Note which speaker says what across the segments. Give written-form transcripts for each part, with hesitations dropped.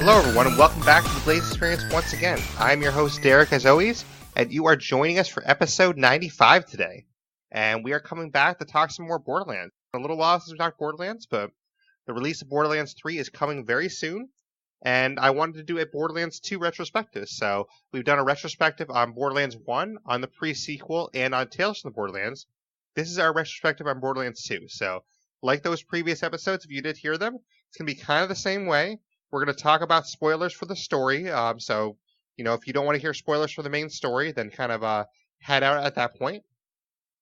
Speaker 1: Hello everyone and welcome back to the Blaise XPerience once again. I'm your host Derek as always, and you are joining us for episode 95 today. And we are coming back to talk some more Borderlands. A little while since we talked Borderlands, but the release of Borderlands 3 is coming very soon. And I wanted to do a Borderlands 2 retrospective. So we've done a retrospective on Borderlands 1, on the pre-sequel, and on Tales from the Borderlands. This is our retrospective on Borderlands 2. So like those previous episodes, if you did hear them, it's going to be kind of the same way. We're going to talk about spoilers for the story. So, if you don't want to hear spoilers for the main story, then kind of head out at that point.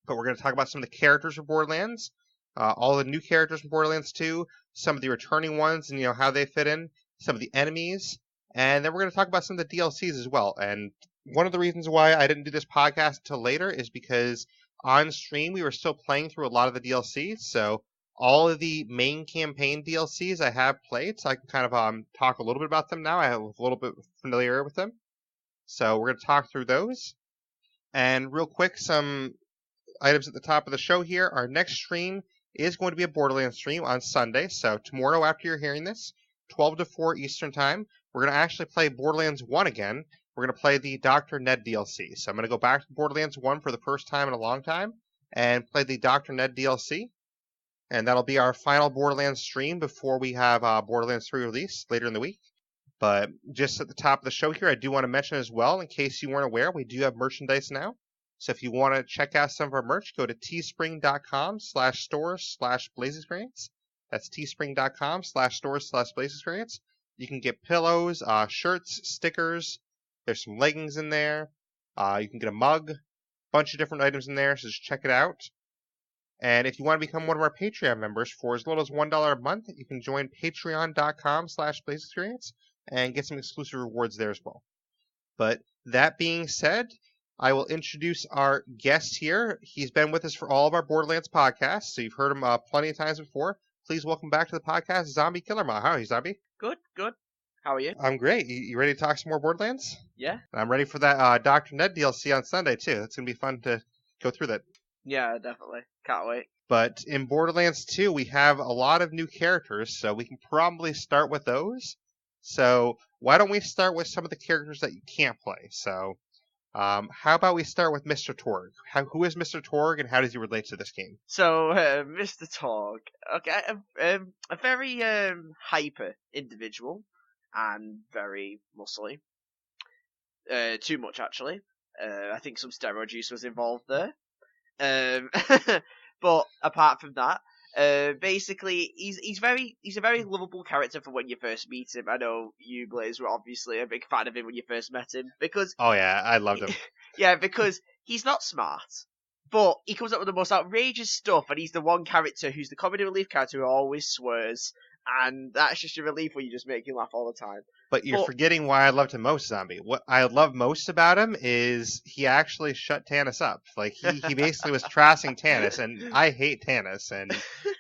Speaker 1: But we're going to talk about some of the characters of Borderlands, all the new characters from Borderlands 2, some of the returning ones and, how they fit in, some of the enemies, and then we're going to talk about some of the DLCs as well. And one of the reasons why I didn't do this podcast until later is because on stream we were still playing through a lot of the DLCs, so all of the main campaign DLCs I have played, so I can kind of talk a little bit about them now. I have a little bit familiar with them. So we're going to talk through those. And real quick, some items at the top of the show here. Our next stream is going to be a Borderlands stream on Sunday. So tomorrow after you're hearing this, 12 to 4 Eastern Time, we're going to actually play Borderlands 1 again. We're going to play the Dr. Ned DLC. So I'm going to go back to Borderlands 1 for the first time in a long time and play the Dr. Ned DLC. And that'll be our final Borderlands stream before we have Borderlands 3 release later in the week. But just at the top of the show here, I do want to mention as well, in case you weren't aware, we do have merchandise now. So if you want to check out some of our merch, go to teespring.com/stores/Blaise XPerience. That's teespring.com/stores/Blaise XPerience. You can get pillows, shirts, stickers. There's some leggings in there. You can get a mug, bunch of different items in there, so just check it out. And if you want to become one of our Patreon members for as little as $1 a month, you can join patreon.com/Blaise XPerience and get some exclusive rewards there as well. But that being said, I will introduce our guest here. He's been with us for all of our Borderlands podcasts, so you've heard him plenty of times before. Please welcome back to the podcast, Zombie Killer Ma. How are you, Zombie?
Speaker 2: Good. How are you?
Speaker 1: I'm great. You ready to talk some more Borderlands?
Speaker 2: Yeah.
Speaker 1: I'm ready for that Dr. Ned DLC on Sunday, too. It's going to be fun to go through that.
Speaker 2: Yeah, definitely. Can't wait.
Speaker 1: But in Borderlands 2, we have a lot of new characters, so we can probably start with those. So why don't we start with some of the characters that you can't play? So how about we start with Mr. Torg? Who is Mr. Torg, and how does he relate to this game?
Speaker 2: So, Mr. Torg, okay, a very hyper individual and very muscly. Too much, actually. I think some steroid use was involved there. But apart from that, basically, he's a very lovable character for when you first meet him. I know you, Blaise, were obviously a big fan of him when you first met him because.
Speaker 1: Oh yeah, I loved him.
Speaker 2: Yeah, because he's not smart, but he comes up with the most outrageous stuff, and he's the one character who's the comedy relief character who always swears, and that's just a relief when you just make him laugh all the time.
Speaker 1: But you're forgetting why I loved him most, Zombie. What I love most about him is he actually shut Tannis up. Like, he basically was trashing Tannis, and I hate Tannis, and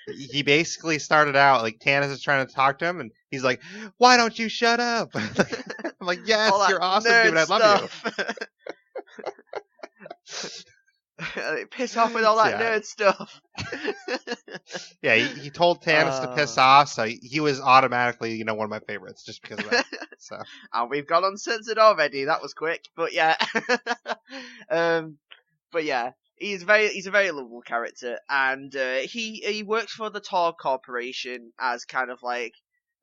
Speaker 1: he basically started out, like, Tannis is trying to talk to him, and he's like, why don't you shut up? I'm like, yes, you're awesome, dude, I love you.
Speaker 2: Piss off with all that nerd stuff.
Speaker 1: Yeah, he told Tannis to piss off, so he was automatically, one of my favorites just because of that. So.
Speaker 2: And we've gone uncensored already. That was quick, but yeah. But yeah, he's a very lovable character, and he works for the Torg Corporation as kind of like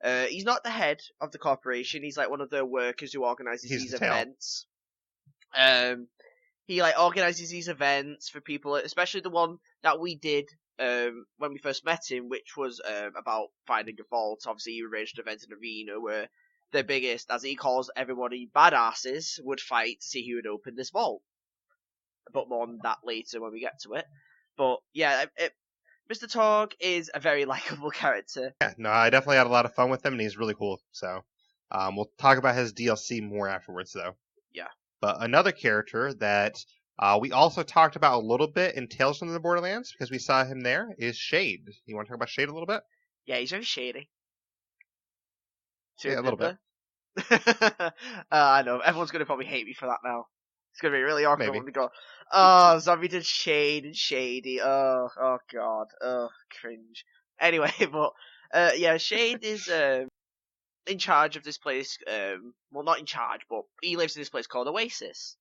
Speaker 2: he's not the head of the corporation. He's like one of the workers who organizes these events. He organizes these events for people, especially the one that we did when we first met him, which was about finding a vault. Obviously, he arranged an event in Arena where the biggest, as he calls everybody, badasses would fight to see who would open this vault. But more on that later when we get to it. But yeah, Mr. Torg is a very likable character.
Speaker 1: Yeah, no, I definitely had a lot of fun with him, and he's really cool. So we'll talk about his DLC more afterwards, though.
Speaker 2: Yeah.
Speaker 1: But another character that we also talked about a little bit in Tales from the Borderlands, because we saw him there, is Shade. You want to talk about Shade a little bit?
Speaker 2: Yeah, he's very shady.
Speaker 1: Yeah, a little bit.
Speaker 2: I know. Everyone's going to probably hate me for that now. It's going to be really awkward when we go, oh, Zombie did Shade and Shady. Oh God. Oh, cringe. Anyway, but, yeah, Shade is, in charge of this place. Well, not in charge, but he lives in this place called Oasis.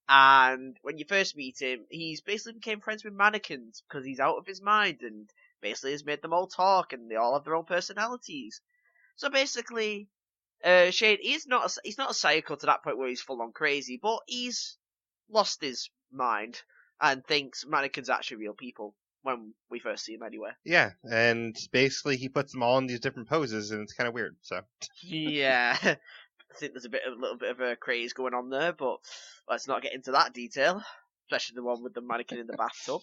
Speaker 2: And when you first meet him, he's basically became friends with mannequins because he's out of his mind and basically has made them all talk and they all have their own personalities. So basically, Shane, he's not a psycho to that point where he's full on crazy, but he's lost his mind and thinks mannequins are actually real people when we first see him anyway.
Speaker 1: Yeah, and basically he puts them all in these different poses, and it's kind of weird. So
Speaker 2: Yeah, I think there's a little bit of a craze going on there, but let's not get into that detail, especially the one with the mannequin in the bathtub.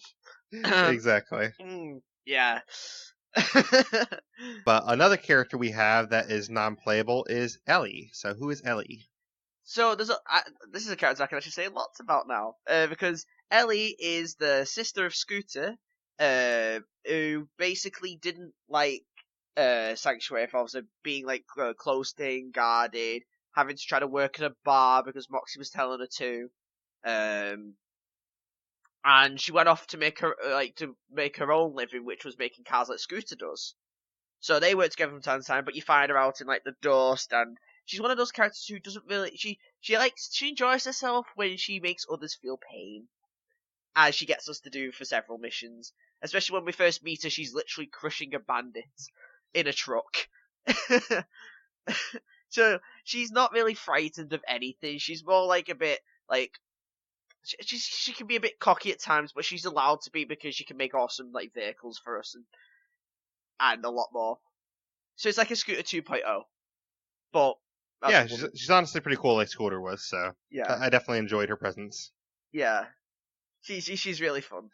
Speaker 1: exactly.
Speaker 2: Yeah.
Speaker 1: But another character we have that is non-playable is Ellie. So who is Ellie?
Speaker 2: So this is a character I can actually say lots about now, because Ellie is the sister of Scooter, who basically didn't like Sanctuary for obviously being like closed in, guarded, having to try to work at a bar because Moxie was telling her to, and she went off to make her own living, which was making cars like Scooter does. So they work together from time to time, but you find her out in like the dust, and she's one of those characters who doesn't really she enjoys herself when she makes others feel pain, as she gets us to do for several missions. Especially when we first meet her, she's literally crushing a bandit in a truck. So she's not really frightened of anything. She's more like a bit like she can be a bit cocky at times, but she's allowed to be because she can make awesome like vehicles for us and a lot more. So it's like a Scooter 2.0. But
Speaker 1: yeah, she's honestly pretty cool like Scooter was, so
Speaker 2: yeah.
Speaker 1: I definitely enjoyed her presence.
Speaker 2: Yeah. She's really fun.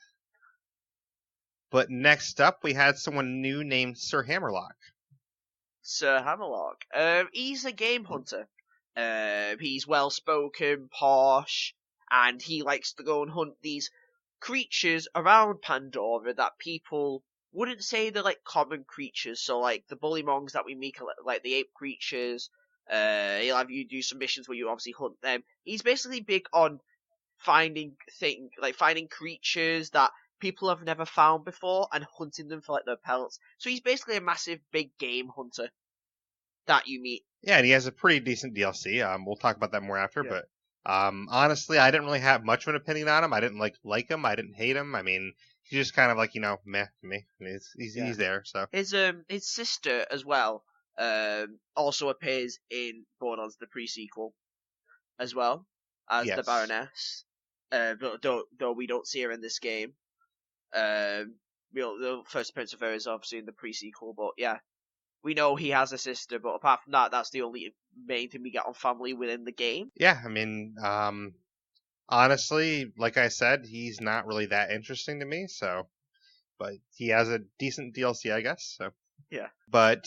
Speaker 1: But next up we had someone new named Sir Hammerlock.
Speaker 2: Sir Hammerlock. He's a game hunter. He's well spoken, posh, and he likes to go and hunt these creatures around Pandora that people wouldn't say they're like common creatures. So like the bullymongs that we meet, like the ape creatures. He'll have you do some missions where you obviously hunt them. He's basically big on finding creatures that people have never found before and hunting them for like their pelts. So he's basically a massive big game hunter that you meet.
Speaker 1: Yeah, and he has a pretty decent DLC. We'll talk about that more after,
Speaker 2: Yeah.
Speaker 1: but honestly, I didn't really have much of an opinion on him. I didn't like him. I didn't hate him. I mean, he's just kind of like, meh to me. I mean, he's there. So
Speaker 2: his sister as well also appears in Borderlands the pre-sequel as well as the Baroness. But though we don't see her in this game. The first appearance of her is obviously in the pre-sequel, but yeah. We know he has a sister, but apart from that, that's the only main thing we get on family within the game.
Speaker 1: Yeah, I mean, honestly, like I said, he's not really that interesting to me, so, but he has a decent DLC, I guess, so.
Speaker 2: Yeah.
Speaker 1: But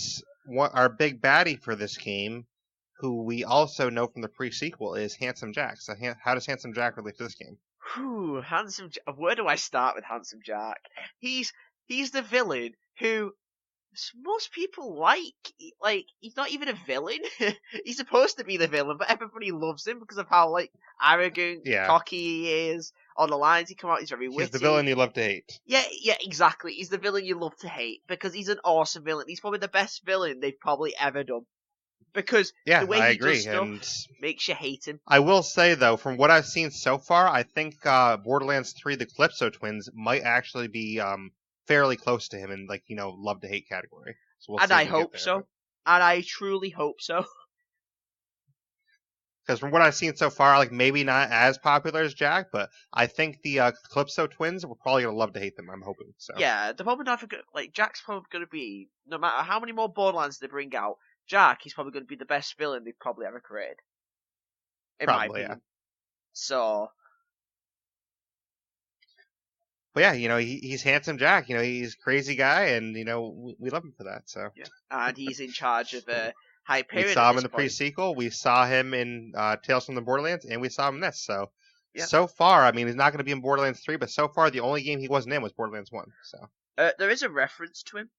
Speaker 1: our big baddie for this game, who we also know from the pre-sequel, is Handsome Jack. So how does Handsome Jack relate to this game?
Speaker 2: Where do I start with Handsome Jack? He's the villain who most people like. He's not even a villain. He's supposed to be the villain, but everybody loves him because of how like arrogant, cocky he is. On the lines he come out, he's very witty.
Speaker 1: He's the villain you love to hate.
Speaker 2: Yeah, exactly. He's the villain you love to hate because he's an awesome villain. He's probably the best villain they've probably ever done. Because the way he does stuff makes you hate him.
Speaker 1: I will say though, from what I've seen so far, I think Borderlands 3: The Calypso Twins might actually be fairly close to him in like love to hate category. So
Speaker 2: and I hope so. And I truly hope so.
Speaker 1: Because from what I've seen so far, like maybe not as popular as Jack, but I think the Calypso Twins we're probably gonna love to hate them. I'm hoping so.
Speaker 2: Yeah, the moment I forget, like Jack's probably gonna be, no matter how many more Borderlands they bring out, Jack he's probably gonna be the best villain they've probably ever created. In my opinion. Yeah. So.
Speaker 1: But yeah, he's Handsome Jack. He's a crazy guy, and we love him for that. So.
Speaker 2: Yeah. And he's in charge of Hyperion.
Speaker 1: We saw him in the pre-sequel. We saw him in Tales from the Borderlands, and we saw him in this. So, so far, I mean, he's not going to be in Borderlands 3, but so far, the only game he wasn't in was Borderlands 1. So.
Speaker 2: There is a reference to him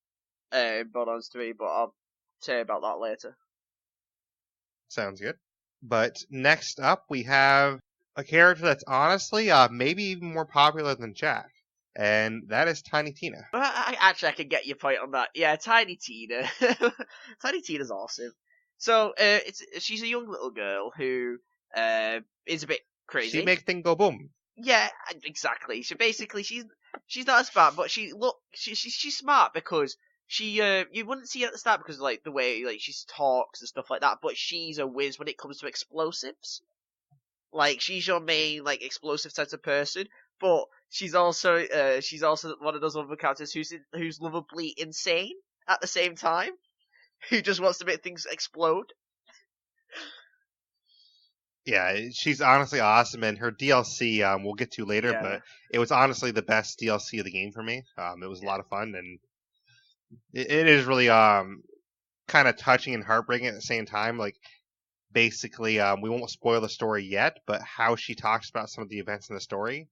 Speaker 2: in Borderlands 3, but I'll say about that later.
Speaker 1: Sounds good. But next up, we have a character that's honestly maybe even more popular than Jack. And that is Tiny Tina.
Speaker 2: I can get your point on that. Yeah, Tiny Tina. Tiny Tina's awesome. So she's a young little girl who is a bit crazy.
Speaker 1: She make thing go boom.
Speaker 2: Yeah, exactly. So basically, she's not as smart, but she's smart because she you wouldn't see it at the start because like the way like she talks and stuff like that. But she's a whiz when it comes to explosives. Like she's your main like explosive type of person, but she's also one of those other characters who's lovably insane at the same time, who just wants to make things explode.
Speaker 1: Yeah, she's honestly awesome, and her DLC we'll get to later, but it was honestly the best DLC of the game for me. It was a lot of fun, and it is really kind of touching and heartbreaking at the same time. Like basically, we won't spoil the story yet, but how she talks about some of the events in the story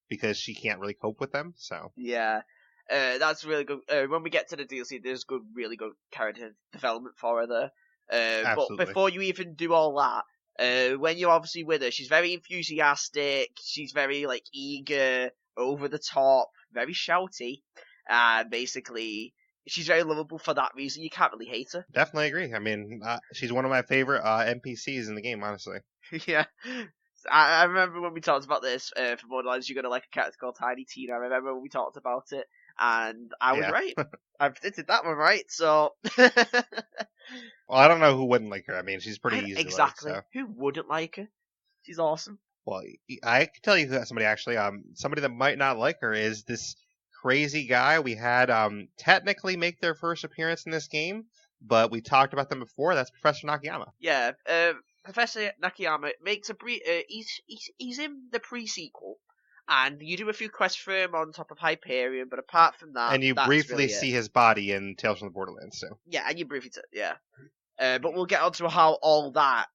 Speaker 1: because she can't really cope with them. So
Speaker 2: yeah, that's really good. When we get to the DLC, there's really good character development for her there. But before you even do all that. When you're obviously with her, she's very enthusiastic, she's very, like, eager, over the top, very shouty, and basically, she's very lovable for that reason. You can't really hate her.
Speaker 1: Definitely agree. I mean, she's one of my favorite NPCs in the game, honestly.
Speaker 2: Yeah. I remember when we talked about this for Borderlands, you're going to like a character called Tiny Tina. I remember when we talked about it, and I was right. I predicted that one right, so...
Speaker 1: Well, I don't know who wouldn't like her. I mean, she's pretty easy
Speaker 2: exactly.
Speaker 1: to like, so.
Speaker 2: Who wouldn't like her? She's awesome.
Speaker 1: Well, I can tell you who somebody actually, somebody that might not like her is this crazy guy we had technically make their first appearance in this game, but we talked about them before. That's Professor Nakayama.
Speaker 2: Yeah, Professor Nakayama makes he's in the pre-sequel, and you do a few quests for him on top of Hyperion, but apart from that,
Speaker 1: and you briefly see his body in Tales from the Borderlands too.
Speaker 2: Yeah, and you briefly but we'll get onto how all that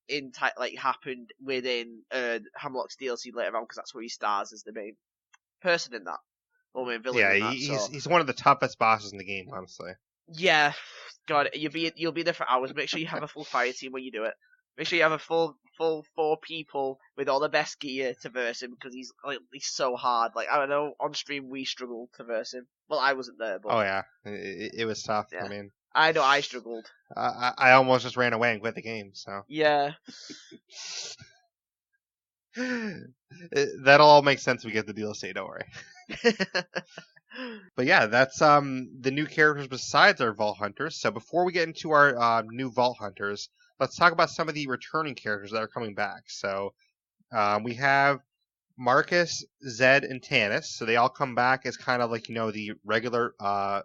Speaker 2: happened within Hamlock's DLC later on, because that's where he stars as the main person in that, or main villain.
Speaker 1: Yeah, he's one of the toughest bosses in the game, honestly.
Speaker 2: Yeah, God, you'll be there for hours. Make sure you have a full fire team when you do it. Make sure you have a full 4 people with all the best gear to verse him, because he's so hard. Like, I don't know, on stream we struggled to verse him. Well, I wasn't there, but...
Speaker 1: Oh yeah, it was tough. Yeah. I mean,
Speaker 2: I know I struggled.
Speaker 1: I almost just ran away and quit the game. So
Speaker 2: yeah,
Speaker 1: that'll all make sense when we get the DLC. Don't worry. But yeah, that's the new characters besides our Vault Hunters. So before we get into our new Vault Hunters, let's talk about some of the returning characters that are coming back. So we have Marcus, Zed, and Tannis. So they all come back as kind of like, the regular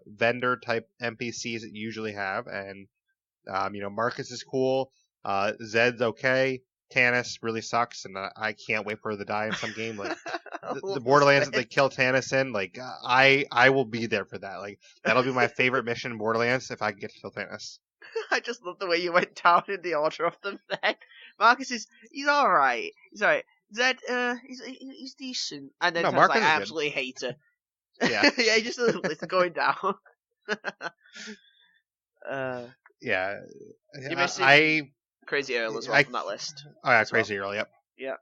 Speaker 1: vendor type NPCs that you usually have. And, Marcus is cool. Zed's okay. Tannis really sucks, and I can't wait for her to die in some game. Like the Borderlands that they kill Tannis in, like I will be there for that. Like that'll be my favorite mission in Borderlands if I can get to kill Tannis.
Speaker 2: I just love the way you went down in the order of them there. Marcus he's alright. He's alright. Zed, he's decent. And then Marcus, I absolutely hate her.
Speaker 1: Yeah.
Speaker 2: Yeah, just it's going down.
Speaker 1: Yeah.
Speaker 2: You're missing Crazy Earl as well from that list.
Speaker 1: Oh yeah, Crazy Earl, yep.
Speaker 2: Yeah.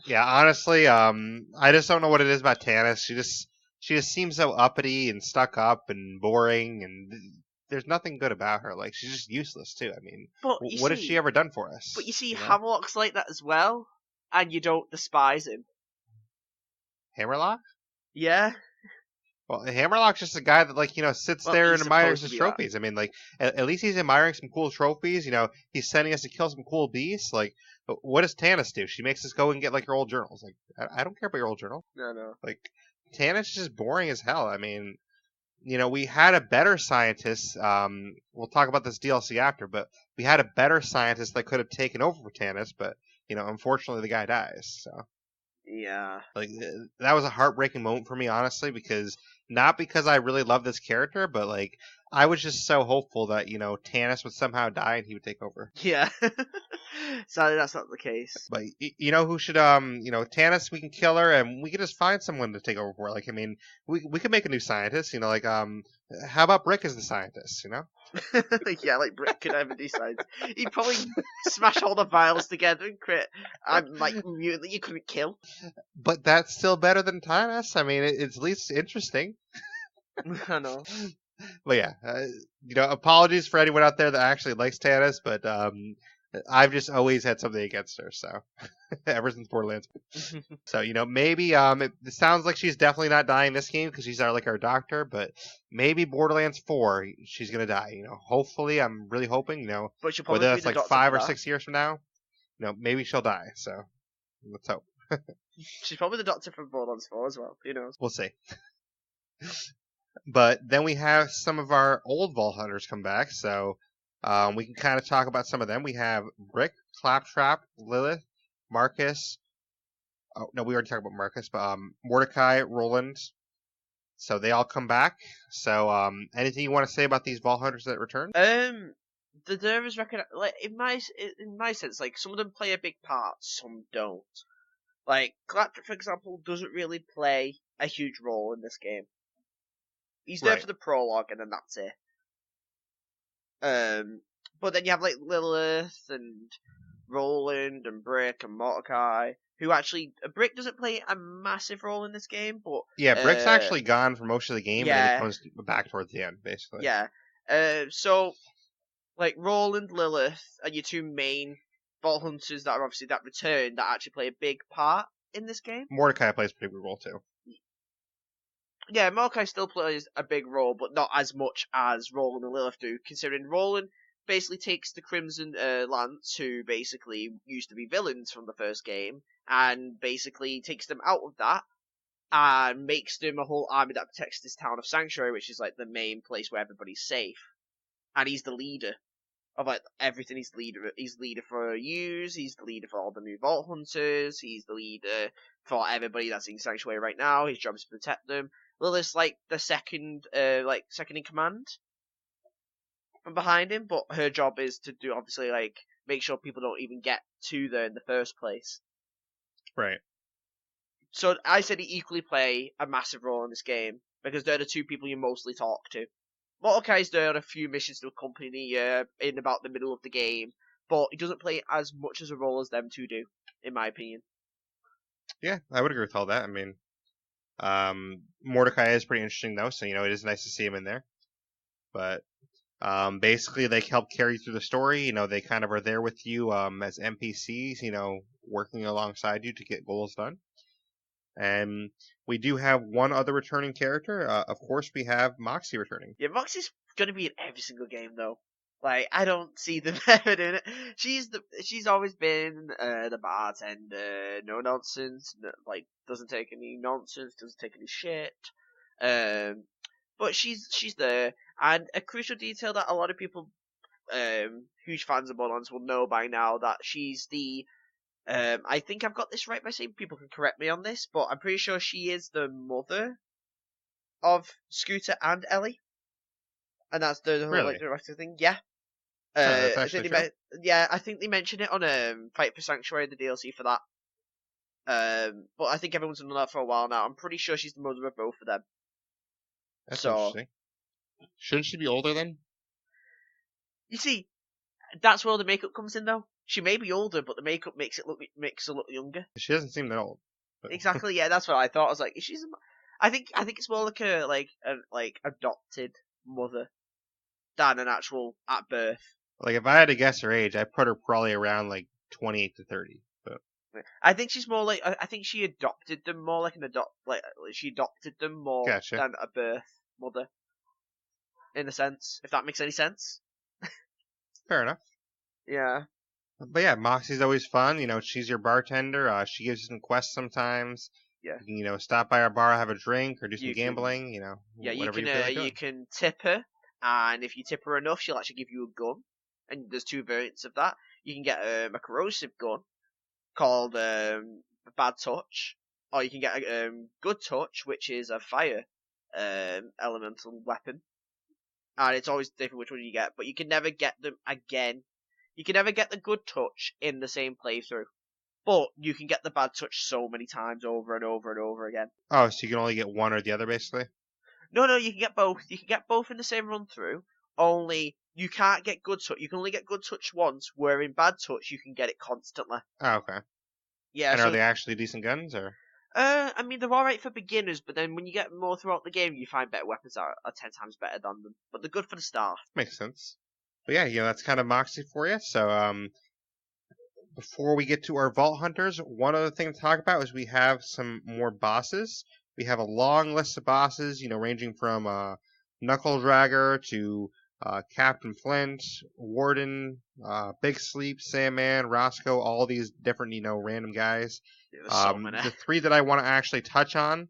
Speaker 1: Yeah, honestly, I just don't know what it is about Tannis. She just seems so uppity and stuck up and boring, and there's nothing good about her. Like, she's just useless too. I mean, what has she ever done for us?
Speaker 2: But you see, Hamlock's like that as well, and you don't despise him.
Speaker 1: Hammerlock?
Speaker 2: Yeah.
Speaker 1: Well, Hammerlock's just a guy that, sits there and admires his trophies. I mean, like, at least he's admiring some cool trophies. He's sending us to kill some cool beasts. Like, but what does Tannis do? She makes us go and get, your old journals. Like, I don't care about your old journal.
Speaker 2: No.
Speaker 1: Like, Tannis is just boring as hell. I mean, we had a better scientist. We'll talk about this DLC after, but we had a better scientist that could have taken over for Tannis, but, unfortunately the guy dies, so.
Speaker 2: Yeah.
Speaker 1: Like, that was a heartbreaking moment for me, honestly, not because I really love this character, but, I was just so hopeful that, Tannis would somehow die and he would take over.
Speaker 2: Yeah. Sadly, that's not the case.
Speaker 1: But, who should, Tannis, we can kill her, and we can just find someone to take over for her. Like, I mean, we could make a new scientist, how about Brick as the scientist,
Speaker 2: Yeah, Brick could have a new scientist. He'd probably smash all the vials together and create, mutant that you couldn't kill.
Speaker 1: But that's still better than Tannis. I mean, it's at least interesting.
Speaker 2: I know.
Speaker 1: But yeah, apologies for anyone out there that actually likes Tannis, but I've just always had something against her. So ever since Borderlands. So maybe it sounds like she's definitely not dying this game because she's our doctor, but maybe Borderlands 4 she's gonna die. Hopefully, I'm really hoping.
Speaker 2: But she'll
Speaker 1: Whether
Speaker 2: probably be
Speaker 1: that's
Speaker 2: the
Speaker 1: like
Speaker 2: doctor
Speaker 1: 5
Speaker 2: for
Speaker 1: or
Speaker 2: that.
Speaker 1: 6 years from now, maybe she'll die. So let's hope.
Speaker 2: She's probably the doctor from Borderlands 4 as well. Who knows?
Speaker 1: We'll see. But then we have some of our old Vault Hunters come back, so we can kind of talk about some of them. We have Brick, Claptrap, Lilith, Marcus. Oh no, we already talked about Marcus, but Mordecai, Roland. So they all come back. So anything you want to say about these Vault Hunters that return?
Speaker 2: The Dervers reckon, like in my sense, like some of them play a big part, some don't. Like Claptrap, for example, doesn't really play a huge role in this game. He's there
Speaker 1: Right.
Speaker 2: for the prologue, and then that's it. But then you have like Lilith and Roland and Brick and Mordecai, who actually Brick doesn't play a massive role in this game, but
Speaker 1: Yeah, Brick's actually gone for most of the game, and then he comes back towards the end, basically.
Speaker 2: Yeah. So like Roland, Lilith are your two main Vault Hunters that are obviously that return that actually play a big part in this game.
Speaker 1: Mordecai plays a pretty big role too.
Speaker 2: Yeah, Mordecai still plays a big role, but not as much as Roland and Lilith do, considering Roland basically takes the Crimson Lance, who basically used to be villains from the first game, and basically takes them out of that, and makes them a whole army that protects this town of Sanctuary, which is like the main place where everybody's safe. And he's the leader of like everything. He's the leader for Use. He's the leader for all the new Vault Hunters. He's the leader for everybody that's in Sanctuary right now. His job is to protect them. Lilith's like the second in command from behind him, but her job is to do obviously like make sure people don't even get to there in the first place.
Speaker 1: Right.
Speaker 2: So I said he equally play a massive role in this game because they're the two people you mostly talk to. Mordecai's there on a few missions to accompany you in about the middle of the game, but he doesn't play as much as a role as them two do, in my opinion.
Speaker 1: Yeah, I would agree with all that. I mean, Mordecai is pretty interesting though, so it is nice to see him in there. But basically, they help carry you through the story. They kind of are there with you as NPCs. Working alongside you to get goals done. And we do have one other returning character. Of course, we have Moxie returning.
Speaker 2: Yeah, Moxie's gonna be in every single game though. Like I don't see them ever doing it. She's always been the bartender, no nonsense, like doesn't take any nonsense, doesn't take any shit. But she's there, and a crucial detail that a lot of people, huge fans of Borderlands will know by now that she's the. I think I've got this right by saying people can correct me on this, but I'm pretty sure she is the mother of Scooter and Ellie, and that's the whole
Speaker 1: Really?
Speaker 2: like the rest of the thing. Yeah.
Speaker 1: That's
Speaker 2: I
Speaker 1: actually
Speaker 2: think
Speaker 1: true.
Speaker 2: yeah, I think they mentioned it on Fight for Sanctuary, the DLC for that. But I think everyone's known that for a while now. I'm pretty sure she's the mother of both of them.
Speaker 1: That's
Speaker 2: So
Speaker 1: interesting. Shouldn't she be older then?
Speaker 2: you see, that's where the makeup comes in, though. She may be older, but the makeup makes her look younger.
Speaker 1: She doesn't seem that old. But...
Speaker 2: Exactly. Yeah, that's what I thought. I was like, is she's? I think it's more like a adopted mother than an actual at birth.
Speaker 1: Like if I had to guess her age, I'd put her probably around like 28 to 30. But
Speaker 2: I think she's more like I think she adopted them more like she adopted them more
Speaker 1: Gotcha.
Speaker 2: than a birth mother. In a sense, if that makes any sense.
Speaker 1: Fair enough.
Speaker 2: Yeah.
Speaker 1: But yeah, Moxie's always fun. She's your bartender. She gives you some quests sometimes.
Speaker 2: Yeah.
Speaker 1: You can, stop by our bar, have a drink, or do some
Speaker 2: You can-
Speaker 1: gambling.
Speaker 2: Yeah,
Speaker 1: whatever
Speaker 2: you
Speaker 1: feel like
Speaker 2: can
Speaker 1: doing.
Speaker 2: you can tip her, and if you tip her enough, she'll actually give you a gun. And there's two variants of that. You can get a corrosive gun called Bad Touch, or you can get a Good Touch, which is a fire elemental weapon. And it's always different which one you get, but you can never get them again. You can never get the Good Touch in the same playthrough, but you can get the Bad Touch so many times over and over and over again.
Speaker 1: Oh, so you can only get one or the other, basically?
Speaker 2: No, you can get both. You can get both in the same run through. Only you can't get Good Touch. You can only get Good Touch once. Where in Bad Touch you can get it constantly.
Speaker 1: Oh, okay.
Speaker 2: Yeah.
Speaker 1: And
Speaker 2: so,
Speaker 1: are they actually decent guns, or?
Speaker 2: I mean, they're alright for beginners, but then when you get more throughout the game, you find better weapons that are 10 times better than them. But they're good for the start.
Speaker 1: Makes sense. But yeah, that's kind of Moxie for you. So before we get to our Vault Hunters, one other thing to talk about is we have some more bosses. We have a long list of bosses, ranging from Knuckle Dragger to Captain Flint, Warden, Big Sleep, Sandman, Roscoe, all these different, random guys.
Speaker 2: There's so many.
Speaker 1: The three that I want to actually touch on,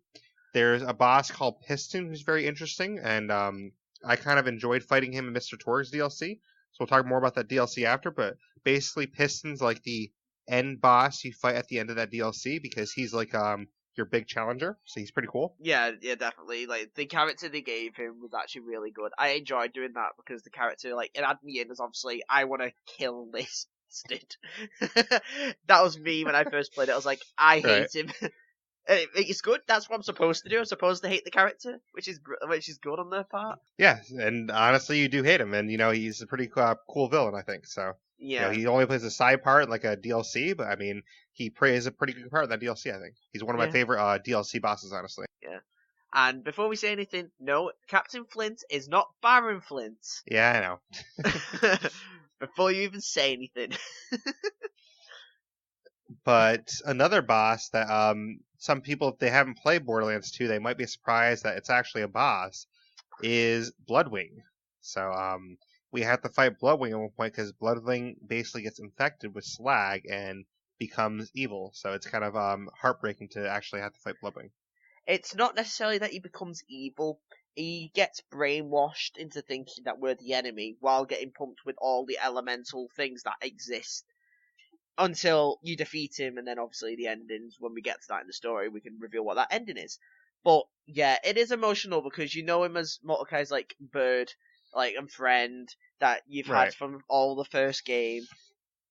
Speaker 1: there's a boss called Piston who's very interesting, and I kind of enjoyed fighting him in Mr. Torg's DLC. So we'll talk more about that DLC after, but basically Piston's like the end boss you fight at the end of that DLC because he's like your big challenger, so he's pretty cool.
Speaker 2: Yeah, definitely. Like, the character they gave him was actually really good. I enjoyed doing that because the character, like, it had me in as obviously, I want to kill this bastard. That was me when I first played it. I was like, I hate him. It's good. That's what I'm supposed to do. I'm supposed to hate the character, which is good on their part.
Speaker 1: Yeah, and honestly, you do hate him, and he's a pretty cool villain, I think. So
Speaker 2: yeah,
Speaker 1: he only plays a side part like a DLC, but I mean, he plays a pretty good part in that DLC. I think he's one of my favorite DLC bosses, honestly.
Speaker 2: Yeah. And before we say anything, no, Captain Flint is not Baron Flint.
Speaker 1: Yeah, I
Speaker 2: know. Before you even say anything.
Speaker 1: But another boss that some people, if they haven't played Borderlands 2, they might be surprised that it's actually a boss, is Bloodwing. So we have to fight Bloodwing at one point because Bloodwing basically gets infected with slag and becomes evil. So it's kind of heartbreaking to actually have to fight Bloodwing.
Speaker 2: It's not necessarily that he becomes evil. He gets brainwashed into thinking that we're the enemy while getting pumped with all the elemental things that exist. Until you defeat him, and then obviously the endings, when we get to that in the story, we can reveal what that ending is. But yeah, it is emotional because you know him as Mordecai's like bird, like and friend that you've had from all the first game.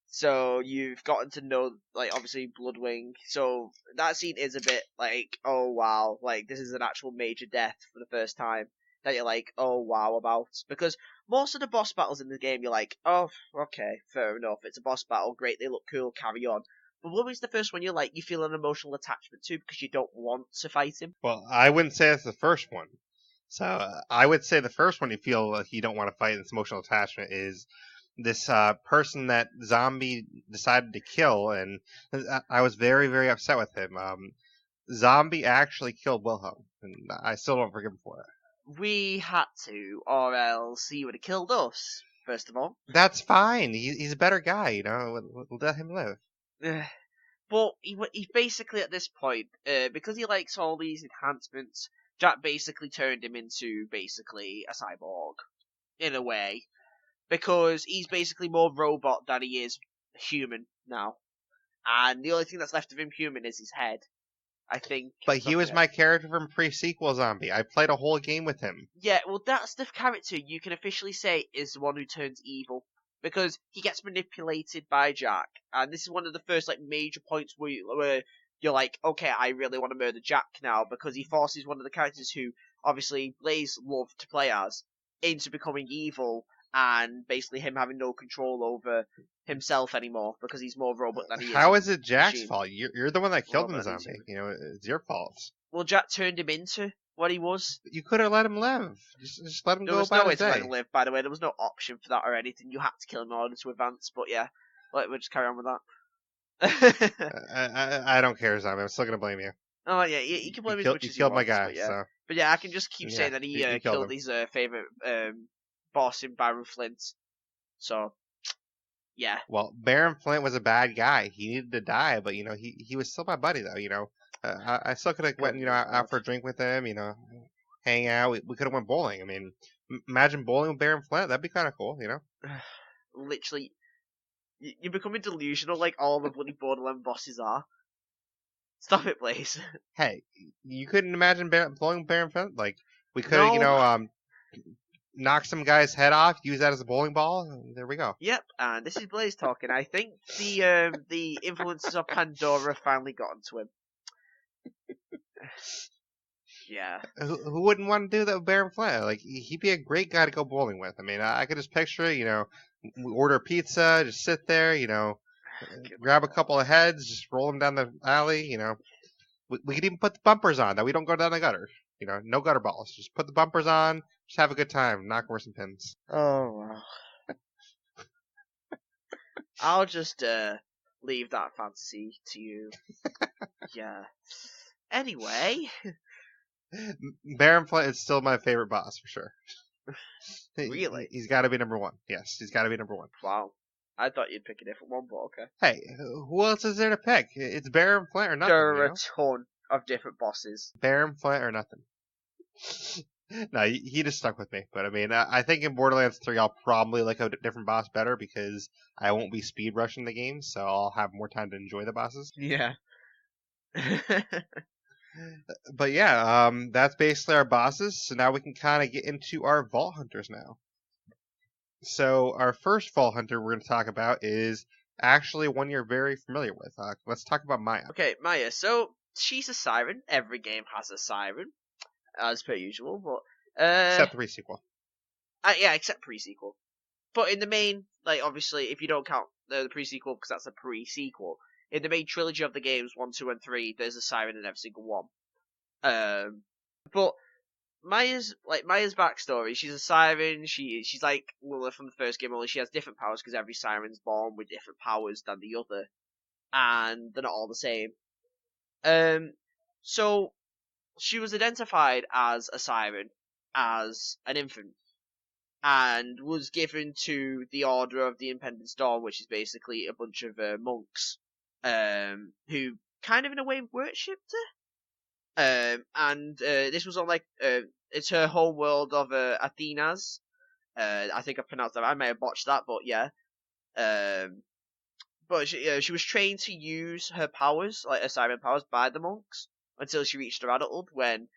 Speaker 2: So you've gotten to know, like, obviously Bloodwing. So that scene is a bit like, oh wow, like this is an actual major death for the first time that you're like, oh wow about. Because most of the boss battles in the game, you're like, oh, okay, fair enough, it's a boss battle, great, they look cool, carry on. But Bloodwing's the first one you feel an emotional attachment to because you don't want to fight him.
Speaker 1: Well, I wouldn't say that's the first one. So I would say the first one you feel like you don't want to fight, and this emotional attachment is this person that Zombie decided to kill, and I was very, very upset with him. Zombie actually killed Wilhelm, and I still don't forgive him for it.
Speaker 2: We had to, or else he would have killed us, first of all.
Speaker 1: That's fine. He's a better guy, We'll let him live.
Speaker 2: But he basically, at this point, because he likes all these enhancements, Jack basically turned him into, basically, a cyborg. In a way. Because he's basically more robot than he is human now. And the only thing that's left of him human is his head. I think.
Speaker 1: But he was my character from pre-sequel Zombie. I played a whole game with him.
Speaker 2: Yeah, well, that's the character you can officially say is the one who turns evil. Because he gets manipulated by Jack. And this is one of the first, like, major points where you're like, okay, I really want to murder Jack now. Because he forces one of the characters who, obviously, Blaise loved to play as, into becoming evil. And basically him having no control over himself anymore because he's more robot than he is.
Speaker 1: How is it Jack's fault? You're the one that killed him, Zombie. It's your fault.
Speaker 2: Well, Jack turned him into what he was.
Speaker 1: You could have let him live. Just let him go about his day.
Speaker 2: There was no way to let him live, by the way. There was no option for that or anything. You had to kill him in order to advance. But yeah, we'll just carry on with
Speaker 1: that. I don't care, Zombie. I'm still going to blame you.
Speaker 2: Oh, yeah, you can blame me as much as you
Speaker 1: killed
Speaker 2: want,
Speaker 1: my guy,
Speaker 2: but yeah.
Speaker 1: so.
Speaker 2: But yeah, I can just keep saying that he killed his favourite boss in Baron Flint. So, yeah.
Speaker 1: Well, Baron Flint was a bad guy. He needed to die, but he was still my buddy though. I still could have went out for a drink with him. Hang out. We could have went bowling. I mean, imagine bowling with Baron Flint. That'd be kind of cool.
Speaker 2: Literally, you're becoming delusional like all the bloody Borderlands bosses are. Stop it, Blaise.
Speaker 1: Hey, you couldn't imagine bowling Baron Flint? Like we could have, knock some guy's head off, use that as a bowling ball, and there we go.
Speaker 2: Yep, and this is Blaise talking. I think the influences of Pandora finally got into him. Yeah.
Speaker 1: Who wouldn't want to do that with Baron Flint? Like, he'd be a great guy to go bowling with. I mean, I could just picture it, we order pizza, just sit there, grab a couple of heads, just roll them down the alley, We could even put the bumpers on that we don't go down the gutter. No gutter balls. Just put the bumpers on. Just have a good time. Knock over some pins.
Speaker 2: Oh, wow. I'll just leave that fantasy to you. Yeah. Anyway.
Speaker 1: Baron Flint is still my favorite boss for sure.
Speaker 2: Really?
Speaker 1: He's got to be number one. Yes, he's got to be number one.
Speaker 2: Wow. I thought you'd pick a different one, but okay.
Speaker 1: Hey, who else is there to pick? It's Baron Flint or nothing.
Speaker 2: There are a ton of different bosses.
Speaker 1: Baron Flint or nothing. No, he just stuck with me. But I mean, I think in Borderlands 3, I'll probably like a different boss better because I won't be speed rushing the game, so I'll have more time to enjoy the bosses.
Speaker 2: Yeah.
Speaker 1: But yeah, that's basically our bosses. So now we can kind of get into our Vault Hunters now. So our first Vault Hunter we're going to talk about is actually one you're very familiar with. Let's talk about Maya.
Speaker 2: Okay, Maya. So she's a siren. Every game has a siren, as per usual. But
Speaker 1: except the pre-sequel.
Speaker 2: Yeah, except pre-sequel. But in the main, like obviously, if you don't count the pre-sequel because that's a pre-sequel, in the main trilogy of the games 1, 2, and 3, there's a siren in every single one. But Maya's backstory. She's a siren. She's like Lilith from the first game, only she has different powers because every siren's born with different powers than the other, and they're not all the same. So she was identified as a siren as an infant, and was given to the Order of the Impending Dawn, which is basically a bunch of monks, who kind of in a way worshipped her. And this was on like it's her home world of Athena's. I think I pronounced that. I may have botched that, but yeah. But she was trained to use her powers, like her siren powers, by the monks until she reached her adulthood. When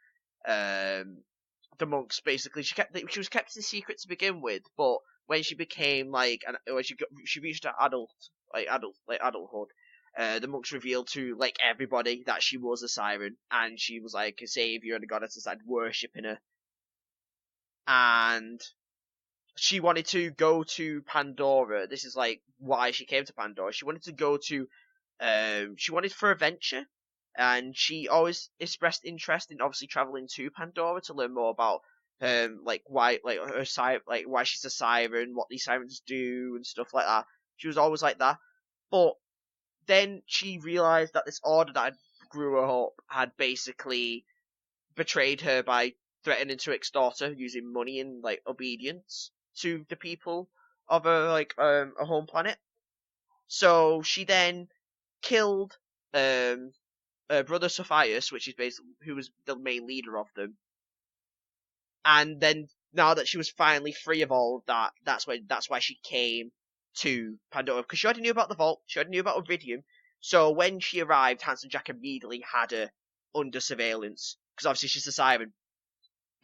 Speaker 2: the monks basically she was kept in secret to begin with, but when she became like when she reached her adulthood. The monks revealed to like everybody that she was a siren, and she was like a savior and a goddess, and started worshipping her. And she wanted to go to Pandora. This is like why she came to Pandora. She wanted to go to, she wanted for adventure, and she always expressed interest in obviously traveling to Pandora to learn more about like why why she's a siren, what these sirens do, and stuff like that. She was always like that, but then she realized that this order that grew her up had basically betrayed her by threatening to extort her using money and like obedience to the people of a home planet. So she then killed her brother Sophius, which is basically who was the main leader of them. And then now that she was finally free of all of that, that's why she came to Pandora, because she already knew about the vault, she already knew about Iridium. So when she arrived, Handsome Jack immediately had her under surveillance, because obviously she's a siren,